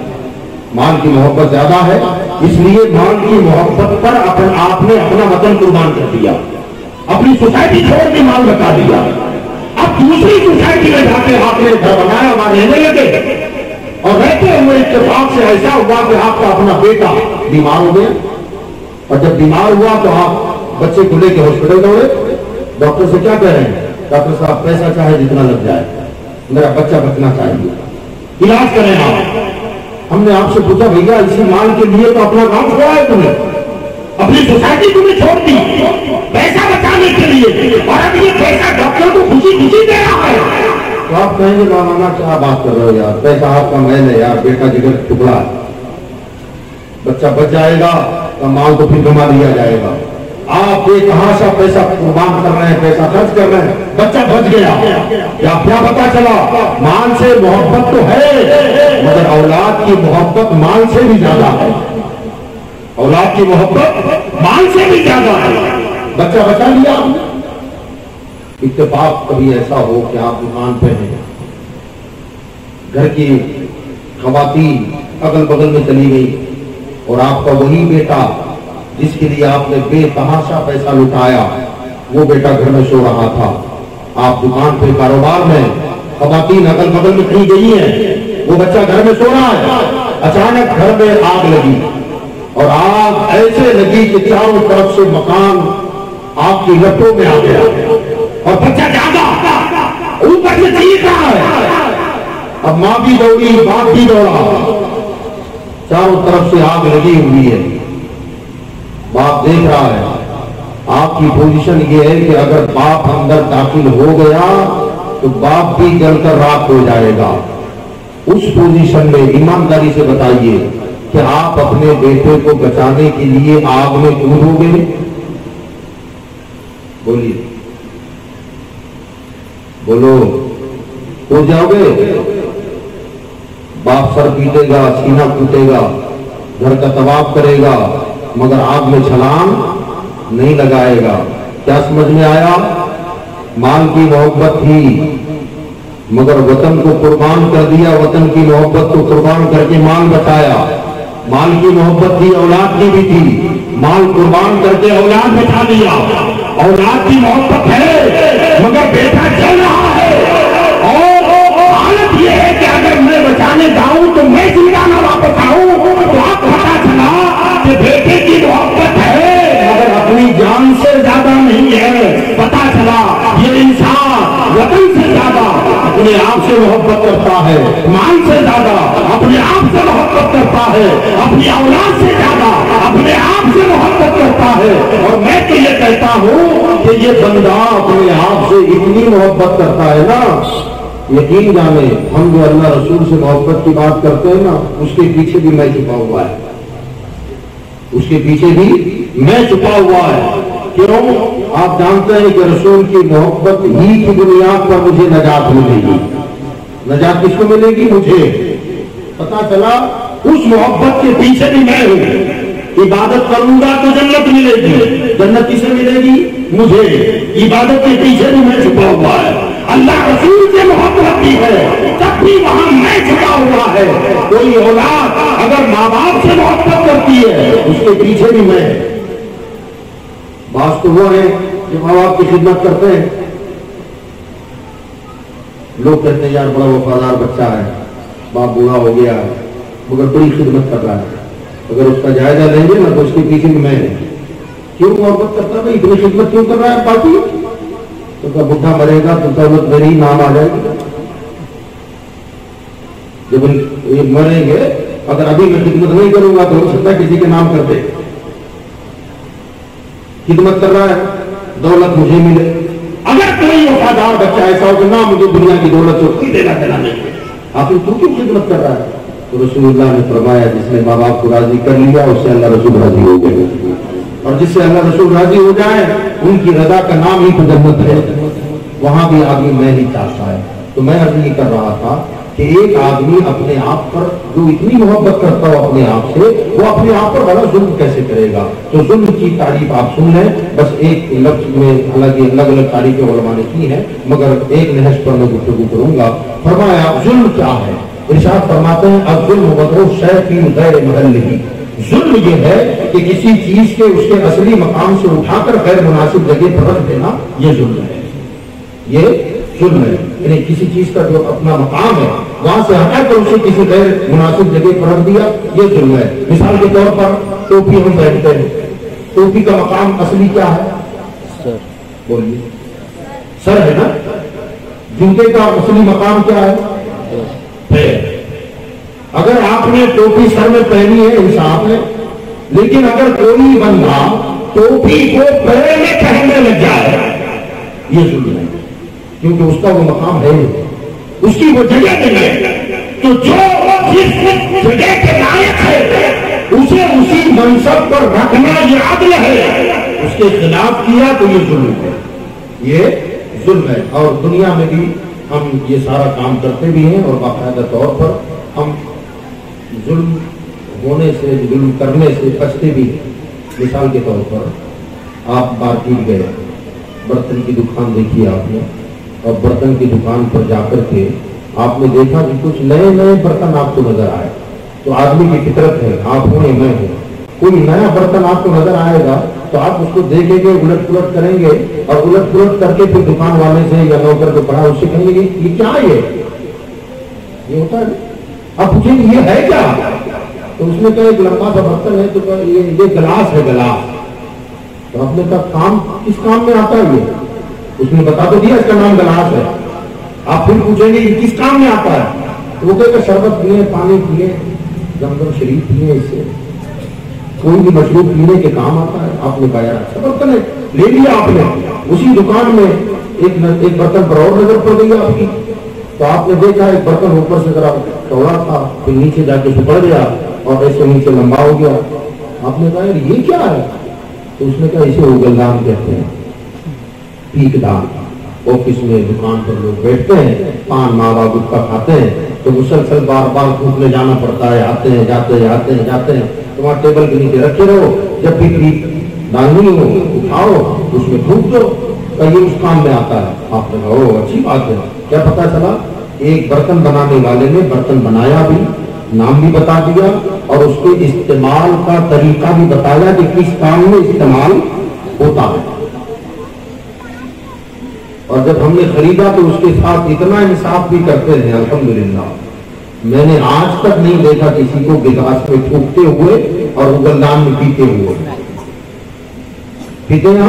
مال کی محبت زیادہ ہے، اس لیے مال کی محبت پر آپ نے اپنا وطن قربان کر دیا، اپنی سوسائٹی چھوڑ کے مال بچا دیا. اب دوسری سوسائٹی میں جا کے آپ نے گھر بنایا، وہاں رہنے لگے، اور رہتے ہوئے اتفاق سے ایسا ہوا کہ آپ کا اپنا بیٹا بیمار ہو گیا، اور جب بیمار ہوا تو آپ بچے کو لے کے ہاسپٹل دوڑے. ڈاکٹر سے کیا کہہ رہے ہیں؟ ڈاکٹر صاحب پیسہ چاہے جتنا لگ جائے، میرا بچہ بچنا چاہیے، علاج کریں آپ. ہم نے آپ سے پوچھا بھیا اسی مال کے لیے تو اپنا گاؤں چھوڑا ہے تمہیں، اپنی سوسائٹی تمہیں چھوڑ دی پیسہ بچانے کے لیے، اور اب یہ پیسہ ڈاکٹر کو خوشی خوشی دے رہا ہے. تو آپ کہیں گے مولانا کیا بات کر رہے ہو یار، پیسہ آپ کا محل ہے یار، بیٹا جگر ٹکڑا ہے. بچہ بچ جائے گا تو مال تو پھر جمع دیا جائے گا. آپ یہ کہاں سا پیسہ قربان کر رہے ہیں, پیسہ خرچ کر رہے ہیں, بچہ بچ گیا. کیا پتا چلا مال سے محبت تو ہے مگر اولاد کی محبت مال سے بھی زیادہ ہے. اولاد کی محبت مال سے بھی زیادہ ہے. بچہ بچا لیا. اتفاق کبھی ایسا ہو کہ آپ دکان پہ ہیں, گھر کی خواتین اگل بغل میں چلی گئی اور آپ کا وہی بیٹا جس کے لیے آپ نے بے تحاشا پیسہ لٹایا, وہ بیٹا گھر میں سو رہا تھا. آپ دکان پہ کاروبار میں, خواتین اگل بغل میں کہیں گئی ہیں, وہ بچہ گھر میں سو رہا ہے. اچانک گھر میں آگ لگی اور آگ ایسے لگی کہ چاروں طرف سے مکان آگ کی لپٹوں میں آ گیا اور بچہ جاگا اوپر سے چیخ رہا ہے. اب ماں بھی دوڑی, باپ بھی دوڑا, چاروں طرف سے آگ لگی ہوئی ہے. باپ دیکھ رہا ہے. آپ کی پوزیشن یہ ہے کہ اگر باپ اندر داخل ہو گیا تو باپ بھی جل کر راکھ ہو جائے گا. اس پوزیشن میں ایمانداری سے بتائیے کہ آپ اپنے بیٹے کو بچانے کے لیے آگ میں کودو گے؟ بولیے, بولو, کود جاؤ گے؟ باپ سر پیٹے گا, سینہ ٹوٹے گا, گھر کا طواف کرے گا, مگر آگ میں چھلانگ نہیں لگائے گا. کیا سمجھ میں آیا؟ مال کی محبت تھی مگر وطن کو قربان کر دیا. وطن کی محبت کو قربان کر کے مال بچایا. مال کی محبت تھی, اولاد کی بھی تھی, مال قربان کر کے اولاد بچا دیا. اولاد کی محبت ہے مگر بیٹا جل رہا ہے اور حالت یہ ہے کہ اگر میں بچانے جاؤں تو میں زندہ نہ واپس آؤں. تو آپ پتا چلا کہ بیٹے کی محبت ہے مگر اپنی جان سے زیادہ نہیں ہے. پتا چلا یہ انسان وطن سے زیادہ اپنے آپ سے محبت کرتا ہے, مال سے زیادہ اپنے آپ سے محبت کرتا ہے, اپنی اولاد سے زیادہ اپنے آپ سے محبت کرتا ہے. اور میں تو یہ کہتا ہوں کہ یہ بندہ اپنے آپ سے اتنی محبت کرتا ہے نا, یقین جانے ہم جو اللہ رسول سے محبت کی بات کرتے ہیں نا, اس کے پیچھے بھی میں چھپا ہوا ہے, اس کے پیچھے بھی میں چھپا ہوا ہے. کیوں؟ آپ جانتے ہیں کہ رسول کی محبت ہی کی بنیاد پر مجھے نجات ملے گی. نجات کس کو ملے گی؟ مجھے. پتا چلا اس محبت کے پیچھے بھی میں ہوں. عبادت کروں گا تو جنت ملے گی. جنت کسے ملے گی؟ مجھے. عبادت کے پیچھے بھی میں چھپا ہوا ہے. اللہ رسول سے محبت کی ہے تب بھی وہاں میں چھپا ہوا ہے. کوئی اولاد اگر ماں باپ سے محبت کرتی ہے اس کے پیچھے بھی میں. بعض تو وہ ہے کہ ماں باپ کی خدمت کرتے ہیں, لوگ کہتے ہیں یار بڑا وفادار بچہ ہے, باپ بوڑھا ہو گیا ہے مگر بڑی خدمت کر رہا ہے. اگر اس کا جائزہ لیں گے نا تو اس کے پیچھے بھی میں ہوں. کیوں محبت کرتا ہے, اتنی خدمت کیوں کر رہا ہے پارٹی؟ تو کیا بڈھا مرے گا تو دولت میری نام آ جائے گی. جب یہ مریں گے اگر ابھی میں خدمت نہیں کروں گا تو ہو سکتا ہے کسی کے نام کر دے. خدمت کر رہا ہے, دولت مجھے ملے. اگر کوئی وفادار بچہ ایسا ہو کہ نہ مجھے دنیا کی دولت سے کوئی دینا دینا نہیں, آخر تو کیوں خدمت کر رہا ہے؟ تو رسول اللہ نے فرمایا جس نے ماں باپ کو راضی کر لیا اس سے اللہ رسول راضی ہو گئے, اور جس سے اللہ رسول راضی ہو جائے ان کی رضا کا نام ہی تو جنت ہے. وہاں بھی آدمی میں ہی چاہتا ہے. تو میں عرض یہ کر رہا تھا کہ ایک آدمی اپنے آپ پر جو اتنی محبت کرتا ہو اپنے آپ سے, وہ اپنے آپ پر بڑا ظلم کیسے کرے گا؟ تو ظلم کی تعریف آپ سن لیں. بس ایک لفظ میں حالانکہ الگ الگ تعریفیں علماء نے کی ہیں مگر ایک نہج پر میں گفتگو کروں گا. فرمایا ظلم کیا ہے؟ ارشاد فرماتے ہیں الظلم وضع الشیء فی غیر محلہ. ظلم یہ ہے کہ کسی چیز کے اس کے اصلی مقام سے اٹھا کر غیر مناسب جگہ پر رکھ دینا, یہ ظلم ہے. یہ ظلم ہے, یعنی کسی چیز کا جو اپنا مقام ہے وہاں سے ہٹا کر اسے کسی غیر مناسب جگہ پر رکھ دیا, یہ ظلم ہے. مثال کے طور پر ٹوپی ہم پہنتے ہیں, ٹوپی کا مقام اصلی کیا ہے؟ سر. بولیے, سر ہے نا. جوتے کا اصلی مقام کیا ہے؟ پیر. اگر آپ نے ٹوپی سر میں پہنی ہے انصاف ہے, لیکن اگر کوئی بندہ ٹوپی کو پیر میں پہننے لگ جائے یہ ظلم ہے, کیونکہ اس کا وہ مقام ہے, اس کی وہ جگہ نہیں ہے. تو جو جس جگہ کے لائق ہے اسے منصب پر رکھنا یہ عدل ہے، اس کے خلاف کیا تو یہ ظلم ہے، یہ ظلم ہے۔ اور دنیا میں بھی ہم یہ سارا کام کرتے بھی ہیں اور باقاعدہ طور پر ہم ظلم ہونے سے، ظلم کرنے سے بچتے بھی ہیں۔ مثال کے طور پر آپ مارکیٹ گئے، برتن کی دکان دیکھی آپ نے، اور برتن کی دکان پر جا کر کے آپ نے دیکھا کہ کچھ نئے نئے برتن آپ کو نظر آئے، تو آدمی کی فطرت ہے، آپ ہوں میں ہوں، کوئی نیا برتن آپ کو نظر آئے گا تو آپ اس کو دیکھیں گے، الٹ پلٹ کریں گے، اور الٹ پلٹ کر کے پھر دکان والے سے یا نوکر کو پڑھا اس سے کہیں گے یہ کیا ہے، یہ ہوتا ہے۔ آپ پوچھیں گے یہ ہے کیا، تو اس نے کہا ایک لمبا سا برتن ہے، تو یہ گلاس ہے، گلاس۔ تو آپ نے کہا کام کس کام میں آتا ہے یہ، اس نے بتا تو دیا اس کا نام گلاس ہے۔ آپ پھر پوچھیں گے یہ کس کام میں آتا ہے، تو وہ کہے کہ شربت پیے، پانی پیے، زمزم شریف پیے، اس سے کوئی بھی مشروب پینے کے کام آتا ہے۔ آپ نے کہا یار اچھا برتن ہے، لے لیا آپ نے۔ اسی دکان میں ایک برتن پر اور نظر پڑ گئی آپ کی، تو آپ نے دیکھا ایک برتن اوپر سے ذرا چوڑا تھا، پھر نیچے جا کے سپڑ گیا اور ایسے نیچے لمبا ہو گیا۔ آپ نے کہا یار یہ کیا ہے، تو اس نے کہا اسے اوگلدان کہتے ہیں، پیک دان۔ آفس میں دکان پر لوگ بیٹھتے ہیں، پان ماوا گٹکا کھاتے ہیں، تو مسلسل بار بار تھوکنے جانا پڑتا ہے، آتے ہیں جاتے ہیں آتے ہیں جاتے ہیں، تمہارے ٹیبل کے نیچے رکھے رہو، جب بھی پیک ڈالنی ہو اٹھاؤ اس میں تھوک دو، یہ اس کام میں آتا ہے۔ آپ نے کہا او اچھی بات ہے۔ کیا پتا چلا، ایک برتن بنانے والے نے برتن بنایا بھی، نام بھی بتا دیا، اور اس کے استعمال کا طریقہ بھی بتایا کہ کس کام میں استعمال ہوتا ہے۔ اور جب ہم نے خریدا تو اس کے ساتھ اتنا انصاف بھی کرتے ہیں، الحمدللہ میں نے آج تک نہیں دیکھا کسی کو گلاس میں تھوکتے ہوئے اور اوگلدان میں پیتے ہوئے۔ پیتے ہیں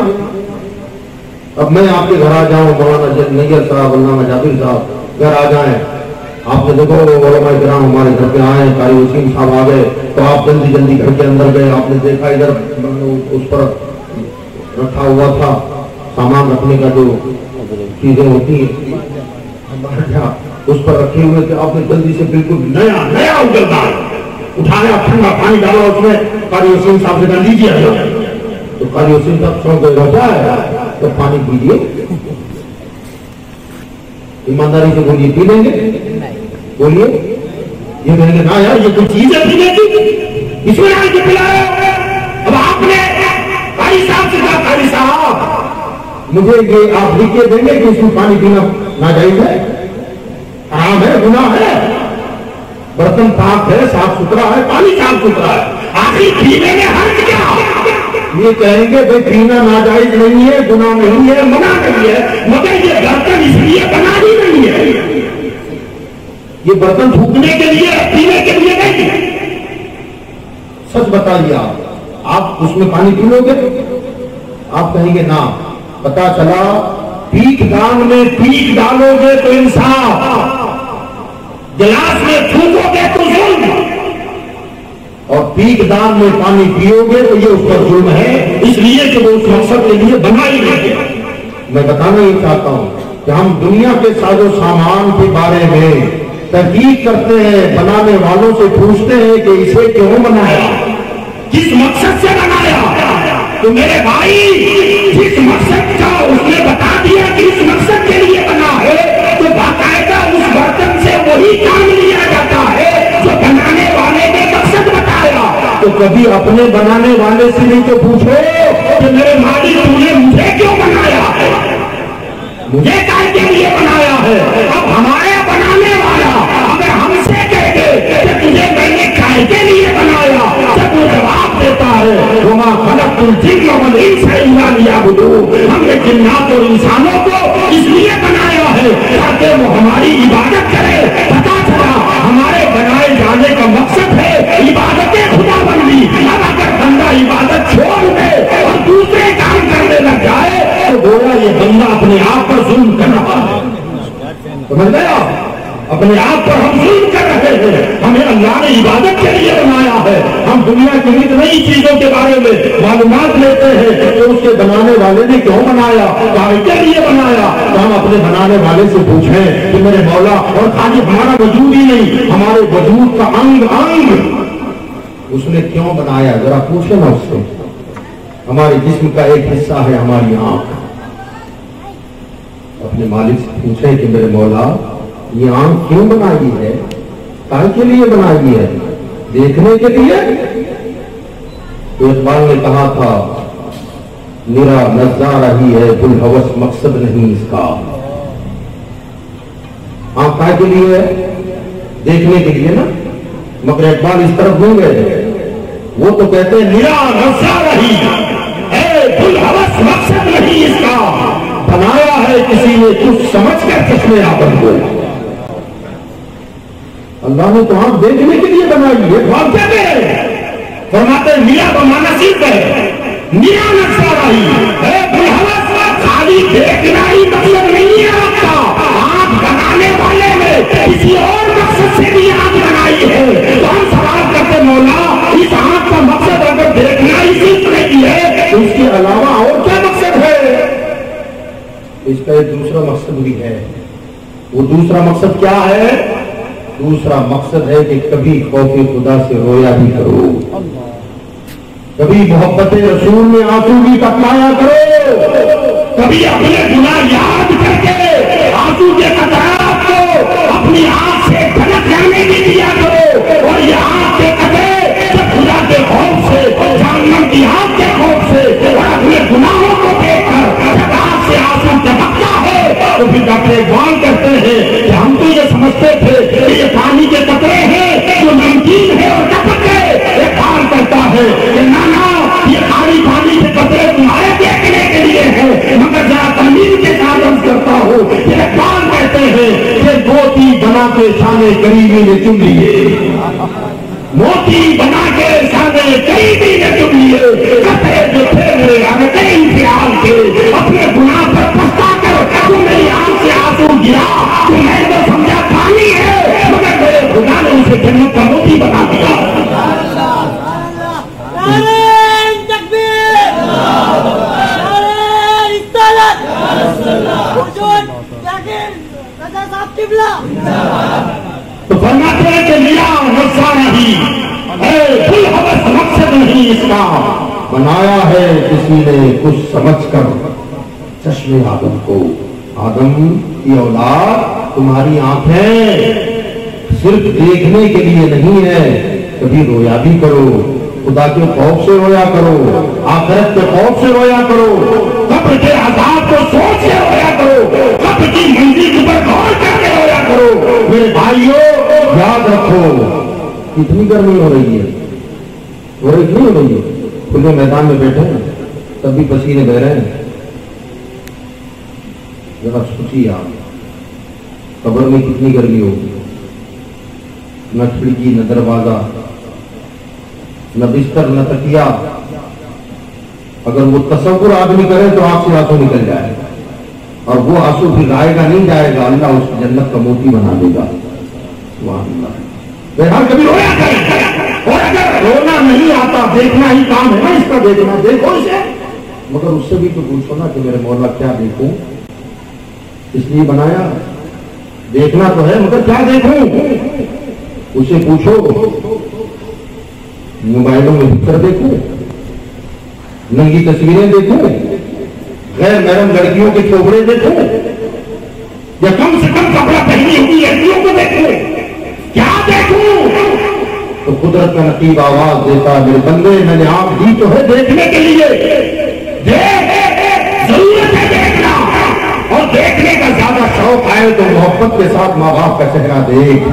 اب میں آپ کے گھر آ جاؤں، مولانا نیت صاحب، علامہ جابر صاحب گھر آ جائیں، آپ نے دیکھو علماء کرام ہمارے گھر پہ آئے، قاری وسیم صاحب آ گئے، تو آپ جلدی جلدی گھر کے اندر گئے، آپ نے دیکھا ادھر اس پر رکھا ہوا تھا سامان رکھنے کا جو چیزیں ہوتی ہیں اس پر رکھے ہوئے تھے، آپ نے جلدی سے بالکل نیا نیا اوگلدان اٹھایا، ٹھنڈا پانی ڈالا اس میں، قاری وسیم صاحب سے کہا لیجیے، تو قاری وسیم صاحب سو گئے رہتا ہے تو پانی پیجیے، ایمانداری سے بولیے پی لیں گے، بولیے، یہ کہیں گے نا یار یہ کچھ چیز ہے پینے کی، اس میں ڈال کے پلایا۔ اب آپ نے قاری صاحب سے کہا قاری صاحب مجھے یہ آپ لکھ کے دیں گے کہ اس میں پانی پینا ناجائز ہے، حرام ہے، گناہ ہے، برتن پاک ہے، صاف ستھرا ہے، پانی صاف ستھرا ہے، آخر پینے میں حرج کیا؟ یہ کہیں گے بھائی پینا ناجائز نہیں ہے، گناہ نہیں ہے، منع نہیں ہے، مگر یہ برتن اس لیے بنا ہی نہیں ہے، یہ برتن تھوکنے کے لیے، پینے کے لیے نہیں۔ سچ بتائیے آپ اس میں پانی پی لو گے؟ آپ کہیں گے نا۔ پتا چلا پیک دان میں پیک ڈالو گے تو انصاف، گلاس میں تھوکو گے تو ظلم، اور پیک دان میں پانی پیو گے تو یہ اس پر ظلم ہے، اس لیے کہ وہ اس مقصد کے لیے بنا ہی نہیں ہے۔ میں بتانا یہ چاہتا ہوں کہ ہم دنیا کے ساز و سامان کے بارے میں تحقیق کرتے ہیں، بنانے والوں سے پوچھتے ہیں کہ اسے کیوں بنایا، کس مقصد سے بنایا، تو میرے بھائی جس مقصد کا اس نے بتا دیا کہ اس مقصد کے لیے بنا ہے، تو باقاعدہ اس برتن سے وہی کام لیا جاتا ہے جو بنانے والے نے مقصد بتایا۔ تو کبھی اپنے بنانے والے سے نہیں تو پوچھو کہ میرے مالک تو نے مجھے کیوں بنایا ہے، مجھے کام کے لیے بنایا ہے۔ اب ہمارا بنانے والا اگر ہم سے کہہ دے کہ تجھے میں نے کائے کے لیے بنایا، جب وہ جواب دیتا ہے وما خلقت الجن والانس الا لیعبدون، ہم نے جنات اور انسانوں کو اس لیے بنایا ہے تاکہ وہ ہماری عبادت کرے۔ پتا چلا ہمارے بنائے جانے کا مقصد ہے عبادت خدا بندی۔ اب اگر بندہ عبادت چھوڑ دے اور دوسرے کام کرنے لگ جائے تو گویا یہ بندہ اپنے آپ پر ظلم کر رہا ہے۔ سمجھ گیا؟ اپنے آپ پر ہم ظلم کر رہے ہیں۔ ہمیں اللہ نے عبادت کے لیے بنایا ہے، ہم دنیا کی نئی چیزوں کے بارے میں معلومات لیتے ہیں کہ اس کے بنانے والے نے کیوں بنایا، کائے کے لیے بنایا۔ تو ہم اپنے بنانے والے سے پوچھیں کہ میرے مولا، اور خالی ہمارا وجود ہی نہیں، ہمارے وجود کا انگ انگ اس نے کیوں بنایا ذرا پوچھے نا اس سے. ہمارے جسم کا ایک حصہ ہے ہماری آنکھ. اپنے مالک سے پوچھے کہ میرے مولا یہ آنکھ کیوں بنائی ہے؟ کائے کے لیے بنائی ہے؟ دیکھنے کے لیے؟ تو اقبال نے کہا تھا میرا نظارہ ہی ہے بالحوث مقصد نہیں اس کا. آنکھ کائے کے لیے ہے؟ دیکھنے کے لیے نا. مگر اقبال اس طرف ہوں گے وہ تو کہتے ہیں میرا نظارہ ہی ہے بالحوث مقصد نہیں اس کا. بنایا ہے کسی نے کچھ سمجھ کر چشمے آدم کو. اللہ نے تو آنکھ دیکھنے کے لیے بنائی ہے. آپ کہتے ہیں فرماتے ہیں میرا بمانا صرف ہے میرا نظارہ ہی ہے بالحوث. خالی دیکھنا ہی مطلب نہیں ہے آپ کا. آنکھ بنانے والے نے کسی اور مقصد سے بھی آنکھ بنائی ہے. تو ہم سوال کرتے مولا اس آنکھ کا مقصد اگر دیکھنا ہی صرف نہیں ہے تو اس کے علاوہ اور کیا مقصد ہے؟ اس کا ایک دوسرا مقصد بھی ہے. وہ دوسرا مقصد کیا ہے؟ دوسرا مقصد ہے کہ کبھی خوف خدا سے رویا بھی کرو, کبھی محبت رسول میں آنسو بھی ٹپکایا کرو, کبھی اپنے گناہ یاد کر کے آنسو کے قطرات کو اپنی آنکھ سے جھلک جانے بھی دیا کرو. اور یہ آنکھ کے قطرے جب خدا کے خوف سے, جہنم کی آنکھ کے خوف سے اور اپنے گناہوں کو دیکھ کر جب آنکھ سے آنسو ٹپکتا ہے تو پھر ڈاکٹر اقبال کہتے ہیں کہ ہم تو یہ سمجھتے تھے کہ یہ پانی کے قطرے ہیں جو نمکین ہے اور ٹپک گئے. اقبال کہتا ہے کہ نانا یہ خالی پانی کے قطرے تمہارے دیکھنے کے لیے ہے. مگر ذرا تمیم کے ساتھ عرض کرتا ہوں کہ اقبال کہتے ہیں کہ موتی بنا کے شانے قریبی نے چن لیے, موتی بنا کے شانے قریبی نے چن لیے. قطرے جو تھے میرے رنگتے انفعال کے اپنے گناہ پر پچھتا کر تو میری آنکھ سے آنسو گرا تو میں تو سمجھا پانی ہے, مگر میرے خدا نے اسے جنت کا موتی بنا دیا. تو فرماتے ہیں کہ میرا نظارہ ہی ہے بالحوث مقصد نہیں اس کا. بنایا ہے کسی نے کچھ سمجھ کر چشمے آدم کو. آدم کی اولاد تمہاری آنکھیں صرف دیکھنے کے لیے نہیں ہے, کبھی رویا بھی کرو, خدا کے خوف سے رویا کرو, آخرت کے خوف سے رویا کرو, قبر کے عذاب کو سوچ کے رویا کرو, قبر کی منزل پر غور کر کے رویا کرو. میرے بھائیوں یاد رکھو کتنی گرمی ہو رہی ہے, ہو رہی نہیں ہو رہی ہے. کھلے میدان میں بیٹھے ہیں تب بھی پسینے بہ رہے ہیں. ذرا سوچیے آپ قبر میں کتنی گرمی ہوگی. نہ کھڑکی نہ دروازہ نہ بستر نہ تکیا. اگر وہ تصور آدمی کرے تو آنکھ سے آنسو نکل جائے گا اور وہ آنسو پھر آئے گا نہیں جائے گا. اللہ اس جنت کا موتی بنا دے گا. سبحان اللہ. بہرحال کبھی رویا کرے, اور اگر رونا نہیں آتا دیکھنا ہی کام ہے نا اس کا, دیکھنا دیکھو اسے, مگر اس سے بھی تو پوچھو نا کہ میرے مولا کیا دیکھوں, اس لیے بنایا. دیکھنا تو ہے مگر کیا دیکھوں, اسے پوچھو. موبائلوں میں پکچر دیکھوں, ننگی تصویریں دیکھوں, غیر محرم لڑکیوں کے چوبڑے دیکھوں, یا کم سے کم کپڑا پہنی ہوئی لڑکیوں کو دیکھوں, کیا دیکھوں؟ تو قدرت کا نقیب آواز دیتا میرے بندے میں نے آنکھ دی تو ہے دیکھنے کے لیے. ضرورت ہے دیکھنا, اور دیکھنے کا زیادہ شوق آئے تو محبت کے ساتھ ماں باپ کا چہرہ دیکھ,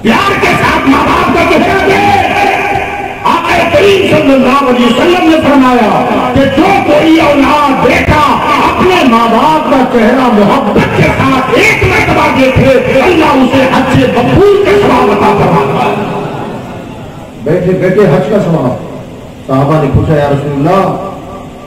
پیار کے ساتھ ماں باپ کا چہرہ دیکھ. آقا کریم صلی اللہ علیہ وسلم نے فرمایا کہ جو کوئی اولاد بیٹا اپنے ماں باپ کا چہرہ محبت کے ساتھ ایک مرتبہ دیکھے اللہ اسے حج سے مقبول کے ثواب عطا فرماتا ہے. بیٹھے بیٹھے حج کا ثواب. صحابہ نے پوچھا یا رسول اللہ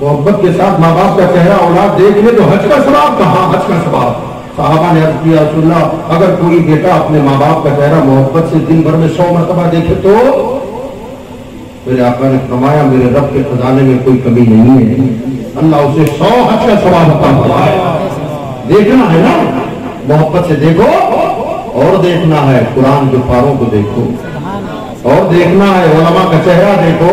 محبت کے ساتھ ماں باپ کا چہرہ اولاد دیکھ لے تو حج کا ثواب؟ کہاں حج کا ثواب. صحابہ نے عرض کیا رسول اللہ اگر کوئی بیٹا اپنے ماں باپ کا چہرہ محبت سے دن بھر میں 100 مرتبہ دیکھے تو؟ میرے آقا نے فرمایا میرے رب کے خزانے میں کوئی کمی نہیں ہے, اللہ اسے 100 حج کا ثواب عطا فرمائے. دیکھنا ہے نا, محبت سے دیکھو, اور دیکھنا ہے قرآن کے پاروں کو دیکھو, اور دیکھنا ہے علماء کا چہرہ دیکھو،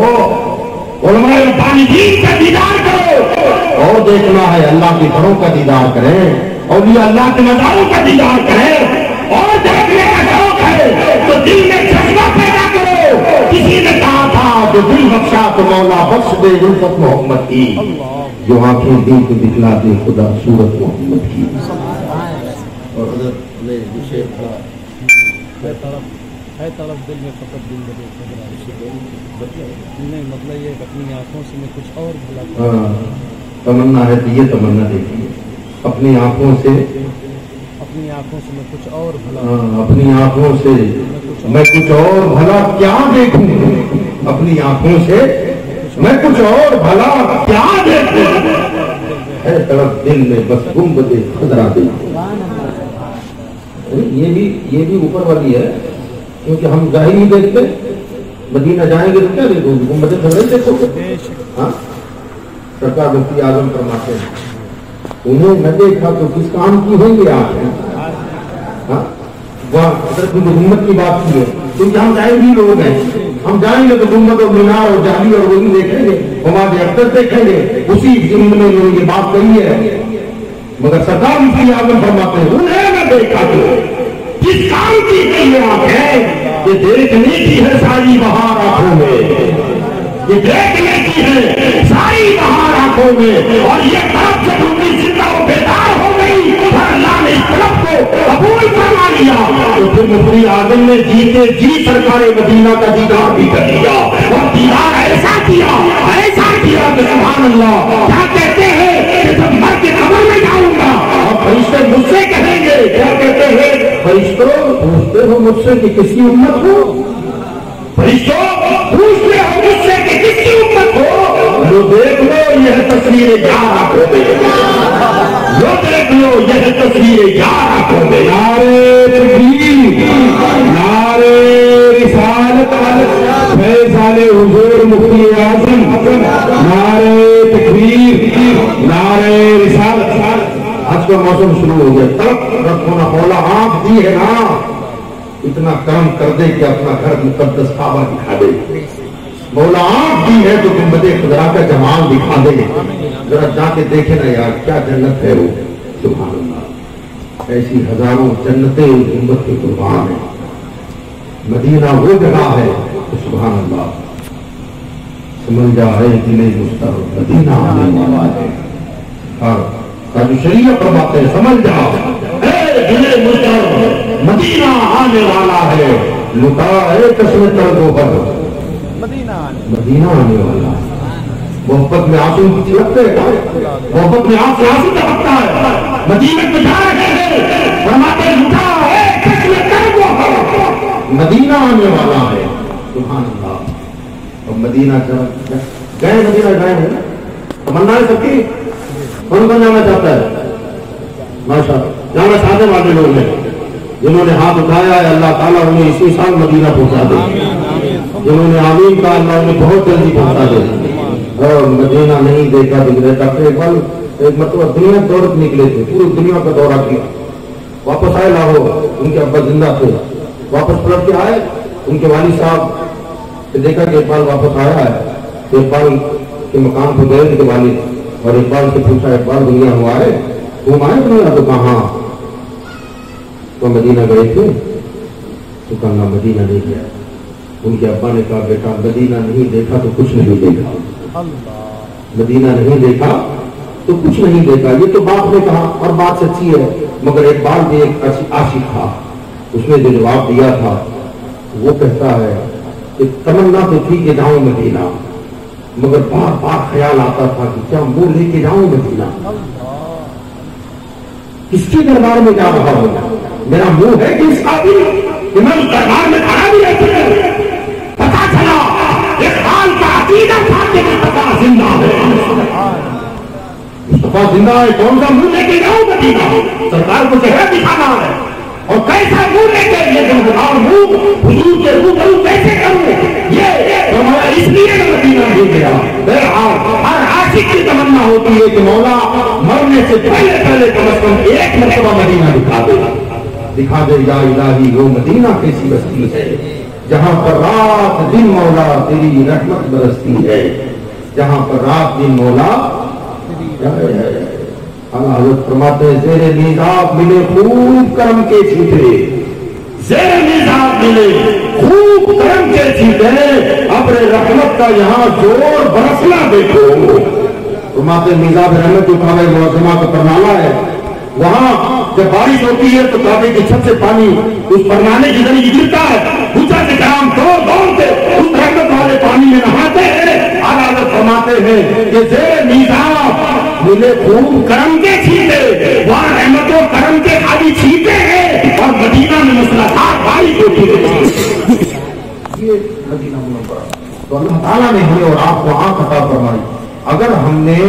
علماء ربانی دین کا دیدار کرو، اور دیکھنا ہے اللہ کے گھروں کا دیدار کریں، اولیاء اللہ کے مزاروں کا دیدار کریں، اور دیکھنے کا شوق ہے تو دل میں جذبہ پیدا کرو۔ کسی نے کہا تھا جو دل بخشا تو مولا بخش دے الفت محمد کی، جو آنکھیں دی تو دکھلا دے خدا صورت محمد کی۔ اور حضرت نے ہے طرف دل میں فقط دل بدے نہیں، مطلب یہ اپنی آنکھوں سے میں کچھ اور بھلا تمنا ہے تو یہ تمنا دیکھیے، اپنی آنکھوں سے میں کچھ اور بھلا، اپنی آنکھوں سے میں کچھ اور بھلا کیا دیکھوں، اپنی آنکھوں سے میں کچھ اور بھلا کیا دیکھوں، ہے طرف دل میں بس گنبد خضرا دیکھوں۔ یہ بھی اوپر والی ہے، کیونکہ ہم ظاہر ہی دیکھتے، مدینہ جائیں گے تو کیا دیکھو گے، گنبد خضرا دیکھو گے۔ ہاں سرکار مفتی اعظم فرماتے ہیں انہیں نہ دیکھا تو کس کام کی ہوں گے آپ نے؟ حضرت محمد کی بات کی ہے، کیونکہ ہم ظاہری لوگ ہیں، ہم جائیں گے تو گنبد اور مینار اور جالی اور وہی دیکھیں گے، ہمارے اقدس دیکھیں گے، اسی ضمن میں انہوں نے یہ بات کہی ہے۔ مگر سرکار مفتی اعظم فرماتے ہیں انہیں نہ دیکھا تو کس کام کی گئی آنکھیں، یہ دیکھنے کی ہے ساری بہار آنکھوں میں، یہ دیکھنے کی ہے ساری بہار آنکھوں میں، اور یہ طرف جب ان کی زندہ و بیدار ہو گئی اور اللہ نے اس طرف کو قبول فرما لیا تو پھر مفتی اعظم نے جیتے جی سرکار مدینہ کا دیدار بھی کر لیا، اور دیدار ایسا کیا کہ سبحان اللہ، کیا کہتے ہیں کہ جب مر کے قبر میں جاؤں گا اور فرشتے مجھ سے کہیں گے، کیا کہتے ہیں فرشتوں پوچھتے ہو مجھ سے کہ کس کی امت ہو، فرشتوں پوچھتے ہو مجھ سے کہ کس کی امت ہو، لو دیکھ لو یہ تصویر یار آنکھوں میں، لو دیکھ لو یہ تصویر یار آنکھوں میں، نعرے تکبیر، نعرے رسالت، فیضان حضور مفتی اعظم، نعرے تکبیر، نعرے رسالت۔ آج کا موسم شروع ہو گیا، طرف رکھو نہ مولا آنکھ دی ہے نا، اتنا کرم کر دے کہ اپنا گھر مقدس کعبہ دکھا دے، مولا آنکھ دی ہے تو گنبد خضرا کا جمال دکھا دے، ذرا جا کے دیکھے نا یار کیا جنت ہے وہ، سبحان اللہ، ایسی ہزاروں جنتیں اس گنبد کے قربان ہیں، مدینہ وہ جگہ ہے تو سبحان اللہ، سمجھ جا ہے دل مستر مدینہ آنے والا ہے، اور جو شریعت فرماتے ہیں سمجھ جا دل مستر مدینہ آنے والا ہے، لٹا ہے چشمے تر گوبر مدینہ آنے والا ہے، محبت میں آنسو چھلکتے ہیں، محبت میں آنسو ٹپکتا ہے، مدینہ میں جا رہے ہیں فرماتے ہیں لٹا ہے چشمے تر گوبر مدینہ آنے والا ہے، سبحان اللہ۔ اور مدینہ گئے، مدینہ گئے ہیں، تمنا ہے سب کی، کون کون جانا چاہتا ہے؟ ماشاء اللہ جانا چاہنے والے لوگ ہیں جنہوں نے ہاتھ اٹھایا ہے، اللہ تعالیٰ انہیں اسی سال مدینہ پہنچا دے، جنہوں نے آمین کہا اللہ انہیں بہت جلدی پہنچا دے، اور مدینہ نہیں دیکھا تو رہتا پھر ایک مرتبہ دنیا دور نکلے تھے، پوری دنیا کا دورہ کیا، واپس آئے لاہور، ان کے ابا زندہ تھے، واپس پلٹ کے آئے، ان کے والد صاحب دیکھا کہ اقبال واپس آیا ہے، تو اقبال کے مقام پہ گئے ان کے والد، اور اقبال سے پوچھا اقبال دنیا ہوا ہے، تم آئے دنیا تو کہاں، تو مدینہ گئے تھے، تو کہا مدینہ نہیں گیا، ان کے ابا نے کہا بیٹا مدینہ نہیں دیکھا تو کچھ نہیں دیکھا، مدینہ نہیں دیکھا تو کچھ نہیں دیکھا، یہ تو باپ نے کہا اور بات سچی ہے، مگر اقبال بھی ایک عاشق تھا، اس نے جو جواب دیا تھا وہ کہتا ہے کہ تمنا تو تھی کہ جاؤں مدینہ، مگر بار بار خیال آتا تھا کہ کیا منہ لے کے جاؤں مدینہ، کس کے دربار میں جا رہا ہوں، میرا منہ ہے کہ اس قابل کہ میں اس دربار میں کھڑا بھی رہ سکوں، پتا چلا اقبال کا عقیدہ تھا کہ مصطفیٰ زندہ ہے، مصطفیٰ زندہ ہے، کون سا منہ لے کے جاؤں مدینہ، سرکار کو چہرہ دکھانا ہے، اور کیسا منہ لے کے یہ گنگنار منہ حضور کے روبرو کیسے کروں، یہ فرمایا اس لیے میں مدینہ نہیں گیا۔ بہرحال ہر عاشق کی تمنا ہوتی ہے کہ مولا مرنے سے پہلے کم از کم ایک مرتبہ مدینہ دکھا دے، دکھا دے یا الہی وہ مدینہ کیسی بستی ہے، جہاں پر رات دن مولا تیری رحمت برستی ہے، جہاں پر رات دن مولا اللہ حضرت فرماتے ہیں زیر میزاب ملے خوب کرم کے چھیٹے، زیر میزاب ملے خوب کرم کے چھیٹے، ابر رحمت کا یہاں زور برسنا دیکھو۔ فرماتے میزاب رحمت جو کعبہ معظمہ کا پرنامہ ہے، وہاں جب بارش ہوتی ہے تو کعبے کی چھت سے پانی اس پرنامے کی ذریعے گرتا ہے، اونچا سے کرام دوڑ دوڑ کے اس رحمت والے پانی میں نہاتے ہیں۔ اعلیٰ حضرت فرماتے ہیں کہ زیر میزاب ملے خوب کرم کے چھیٹے، وہاں رحمت و کرم کے خالی چھیٹے ہیں اور مدینہ میں مسلسل بارش ہوتی ہے۔ یہ مدینہ منورہ تو اللہ تعالیٰ نے ہمیں اور آپ کو آنکھ عطا فرمائی۔ اگر ہم نے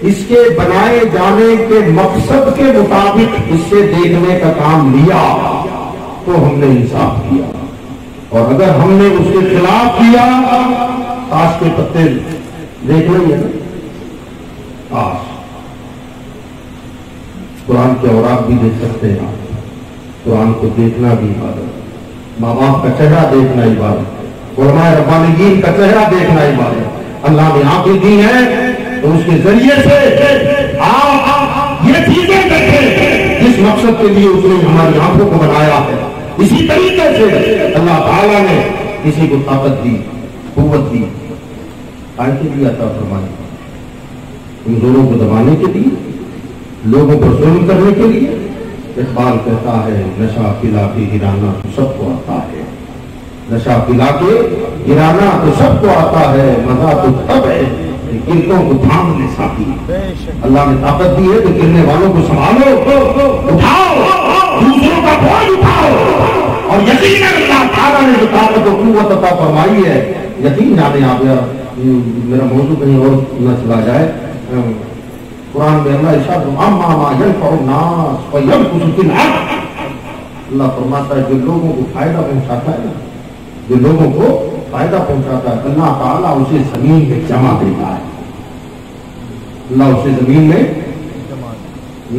اس کے بنائے جانے کے مقصد کے مطابق اس سے دیکھنے کا کام لیا تو ہم نے انصاف کیا، اور اگر ہم نے اس کے خلاف کیا، تاش کے پتے دیکھ لیں گے نا، تاش قرآن کے اوراق بھی دیکھ سکتے ہیں آپ، قرآن کو دیکھنا بھی عبادت، ماں باپ کا چہرہ دیکھنا عبادت، علماء ربانیین کا چہرہ دیکھنا عبادت۔ اللہ نے آنکھیں دی ہیں تو اس کے ذریعے سے آپ یہ چیزیں دیکھیں جس مقصد کے لیے اس نے ہماری آنکھوں کو بنایا ہے۔ اسی طریقے سے اللہ تعالیٰ نے کسی کو طاقت دی، قوت دی، آئے کے لیے عطا فرمائی، کمزوروں کو دبانے کے لیے، لوگوں پر ظلم کرنے کے لیے۔ اقبال کہتا ہے نشہ پلا کے گرانا تو سب کو آتا ہے، نشہ پلا کے گرانا تو سب کو آتا ہے، مزہ تو تب ہے گرتوں کو تھام لے ساتھی۔ اللہ نے طاقت دی ہے تو گرنے والوں کو سنبھالو، اٹھاؤ، دوسروں کا بوجھ اٹھاؤ، اور یقین اللہ تعالیٰ نے جو طاقت و قوت عطا فرمائی ہے، یقین جانے آپ میرا موضوع کہیں اور نہ چلا جائے، قرآن میں اللہ ارشاد اما ما ينفع الناس ويمكث في الارض، اللہ فرماتا ہے جو لوگوں کو فائدہ پہنچاتا ہے نا، جو لوگوں کو فائدہ پہنچاتا ہے، اللہ تعالیٰ اسے زمین میں جمع دیتا ہے۔ اللہ اسے زمین میں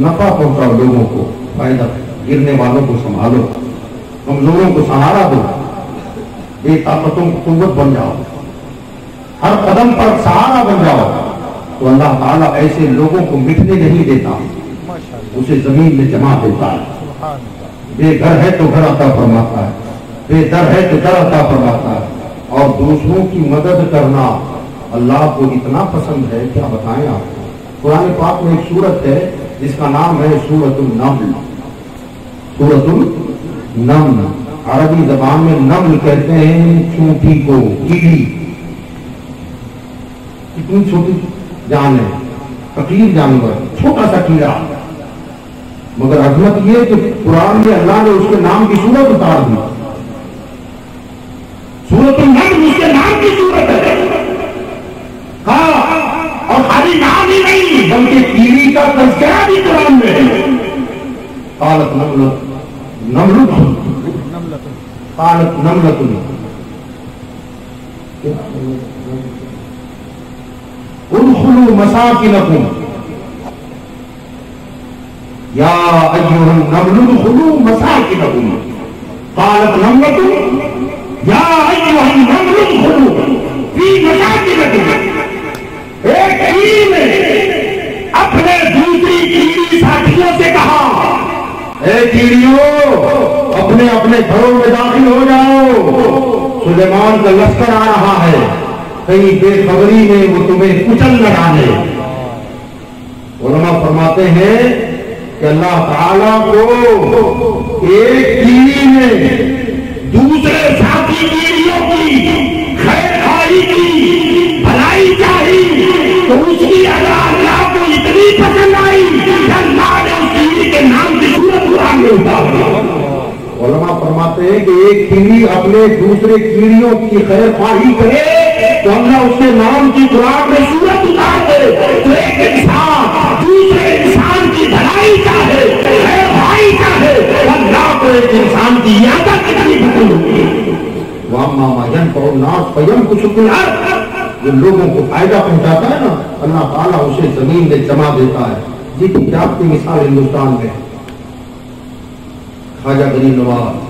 نفع پہنچاؤ، لوگوں کو فائدہ، گرنے والوں کو سنبھالو، کمزوروں کو سہارا دو، بے طاقتوں کو قوت بن جاؤ، ہر قدم پر سہارا بن جاؤ، تو اللہ تعالیٰ ایسے لوگوں کو مٹنے نہیں دیتا، اسے زمین میں جمع دیتا ہے۔ بے گھر ہے تو گھر عطا فرماتا ہے، بے در ہے تو در عطا فرماتا ہے، اور دوسروں کی مدد کرنا اللہ کو اتنا پسند ہے، کیا بتائیں آپ کو۔ قرآن پاک میں ایک سورت ہے جس کا نام ہے سورۃ النمل، سورۃ النمل، عربی زبان میں نمل کہتے ہیں چونٹی کو، کیڑی، کتنی چھوٹی جان ہے، فقیر جانور، چھوٹا سا کیڑا، مگر عظمت یہ کہ قرآن میں اللہ نے اس کے نام کی صورت اتار دی، سورۃ النمل اس کے نام کی صورت ہے، اور خالی نام ہی نہیں بلکہ کیڑی کا تذکرہ بھی قرآن میں ہے۔ قالت نملۃ قالت نملۃ ادخلوا مساکنکم یا ایھا النمل ادخلوا مساکنکم قالت نملۃ یا ایھا النمل ادخلوا فی مساکنکم۔ ایک کیڑی نے اپنے دوسری کیڑی ساتھیوں سے کہا اے کیڑیوں اپنے اپنے گھروں میں داخل ہو جاؤ، سلیمان کا لشکر آ رہا ہے، کہیں بے خبری میں وہ تمہیں کچل نہ ڈالے۔ علماء فرماتے ہیں کہ اللہ تعالیٰ کو ایک کیڑی نے دوسرے ساتھی کیڑیوں کی خیر خواہی کی، بھلائی چاہی، تو اس کی اللہ کو اتنی پسند آئی کہ اللہ نے اس کیڑی کے نام کی صورت قرآن میں اتاری۔ علماء فرماتے ہیں کہ ایک کیڑی اپنے دوسرے کیڑیوں کی خیر خواہی کرے تو اللہ اس کے نام کی قرآن میں صورت اتار دے۔ تو ایک انسان دوسرے انسان کی بھلائی چاہے، خیر خواہی چاہے، اللہ کو ایک انسان کی عادت کتنی پسند ہوتی ہے۔ وَأَمَّا مَا يَنفَعُ النَّاسَ فَيَمْكُثُ فِي الْأَرْضِ، جو لوگوں کو فائدہ پہنچاتا ہے نا، اللہ تعالیٰ اسے زمین میں جمع دیتا ہے۔ جی کیا آپ کی مثال ہندوستان میں خواجہ غریب نواز،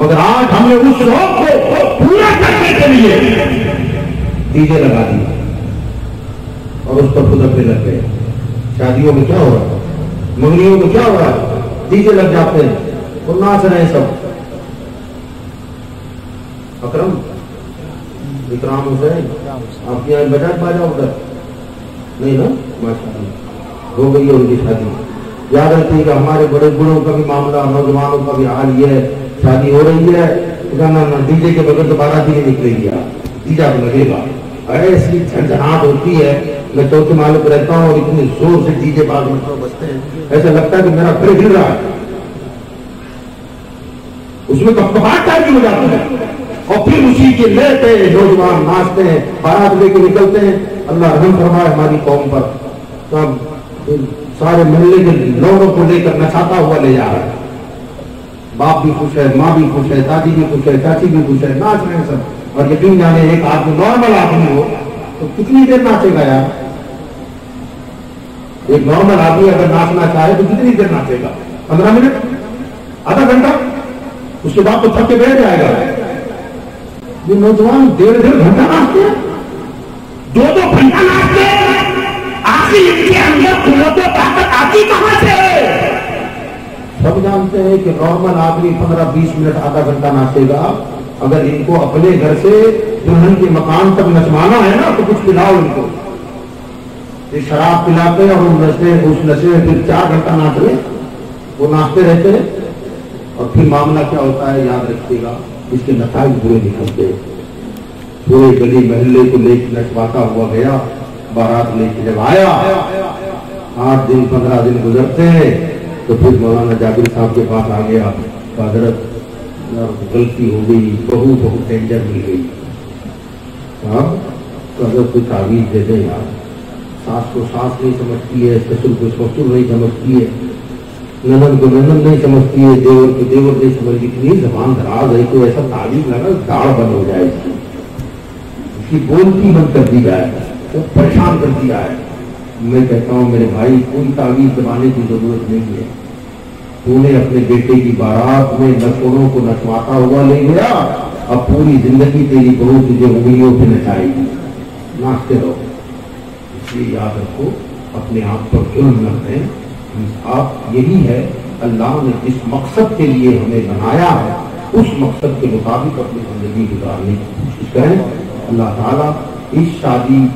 مگر آج ہم نے اس شوق کو پورا کرنے کے لیے ڈیجے لگا دیا اور اس پر خدمت لگ گئے. شادیوں میں کیا ہو رہا ہے, منگنیوں میں کیا ہو رہا ہے, ڈیجے لگ جاتے ہیں اور ناچ رہے ہیں سب. اکرام حسین آپ کے یہاں بجاج باجا ادھر نہیں نا, ماشاء اللہ ہو گئی ہے ان کی شادی. یاد رکھیے کہ ہمارے بڑے بڑوں کا بھی معاملہ, نوجوانوں کا بھی حال یہ ہے, شادی ہو رہی ہے ڈی جے کے بغیر تو بارات ہی نہیں نکلے گی, ڈیجا تو لگے گا. ایسی جھنجھناہٹ ہوتی ہے, میں چوتھے مالے پہ رہتا ہوں اور اتنی زور سے ڈی جے باز بجتے ہیں ایسا لگتا ہے کہ میرا گھر گر رہا ہے. اس میں کپکپاہٹ ٹائپ کی ہو جاتی ہے اور پھر اسی کے لے پہ نوجوان ناچتے ہیں, بارات لے کے نکلتے ہیں. اللہ رحم فرمائے ہماری قوم پر. تب سارے محلے کے لوگوں کو لے کر نچاتا ہوا لے جا رہا ہے. باپ بھی خوش ہے, ماں بھی خوش ہے, دادی بھی خوش ہے, چاچی بھی خوش ہے, ناچ رہے ہیں سب. اور یقین جانے ایک آدمی نارمل آدمی ہو تو کتنی دیر ناچے گا یار؟ ایک نارمل آدمی اگر ناچنا چاہے تو کتنی دیر ناچے گا؟ 15 منٹ, آدھا گھنٹہ, اس کے بعد تو تھک کے بیٹھ جائے گا. یہ نوجوان 1.5 گھنٹہ ناچتے ہیں, 2 گھنٹہ ناچتے ہیں. آخر ان کے اندر قوت و طاقت آتی کہاں سے؟ سب جانتے ہیں کہ نارمل آدمی 15-20 منٹ آدھا گھنٹہ ناچے گا. اگر ان کو اپنے گھر سے دلہن کے مکان تک نچوانا ہے نا تو کچھ پلاؤ ان کو. یہ شراب پلاتے ہیں اور اس نشے میں پھر 4 گھنٹہ ناچ رہے, وہ ناچتے رہتے ہیں اور پھر معاملہ کیا ہوتا ہے یاد رکھیے گا, اس کے نتائج برے نکلتے. پورے گلی محلے کو لے کے نچواتا ہوا گیا, بارات لے کے جب آیا 8 دن 15 دن گزرتے ہیں تو پھر مولانا جابر صاحب کے پاس آ گیا, حضرت غلطی ہو گئی, بہت ڈینجر مل گئی صاحب, تو حضرت کوئی تعویذ دے دیں یار. ساس کو ساس نہیں سمجھتی ہے, سسر کو سسر نہیں سمجھتی ہے, نند کو نند نہیں سمجھتی ہے, دیور کو دیور نہیں سمجھتی. اتنی زبان دراز ہے, کوئی ایسا تعویذ لگا داڑ بند ہو جائے, اس کی بولتی بند کر دی جائے, وہ پریشان کر دیا ہے. میں کہتا ہوں میرے بھائی کوئی تعویذ دبانے کی ضرورت نہیں ہے. تو نے اپنے بیٹے کی بارات میں نچوڑوں کو نچواتا ہوا لے گیا, اب پوری زندگی تیری بہو تجھے انگلیوں پہ نچائے گی, ناچتے رہو. اس لیے یاد رکھو اپنے آپ پر ظلم نہ کریں. آپ یہی ہے اللہ نے جس مقصد کے لیے ہمیں بنایا ہے اس مقصد کے مطابق اپنی زندگی گزارنے کی کوشش کریں. اللہ تعالیٰ اس شادی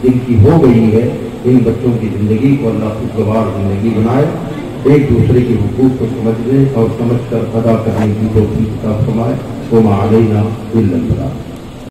جن کی ہو گئی ہے ان بچوں کی زندگی کو اللہ خوشگوار زندگی بنائے, ایک دوسرے کے حقوق کو سمجھنے اور سمجھ کر ادا کرنے کی توفیق عطا فرمائے. وما علینا الا البلاغ.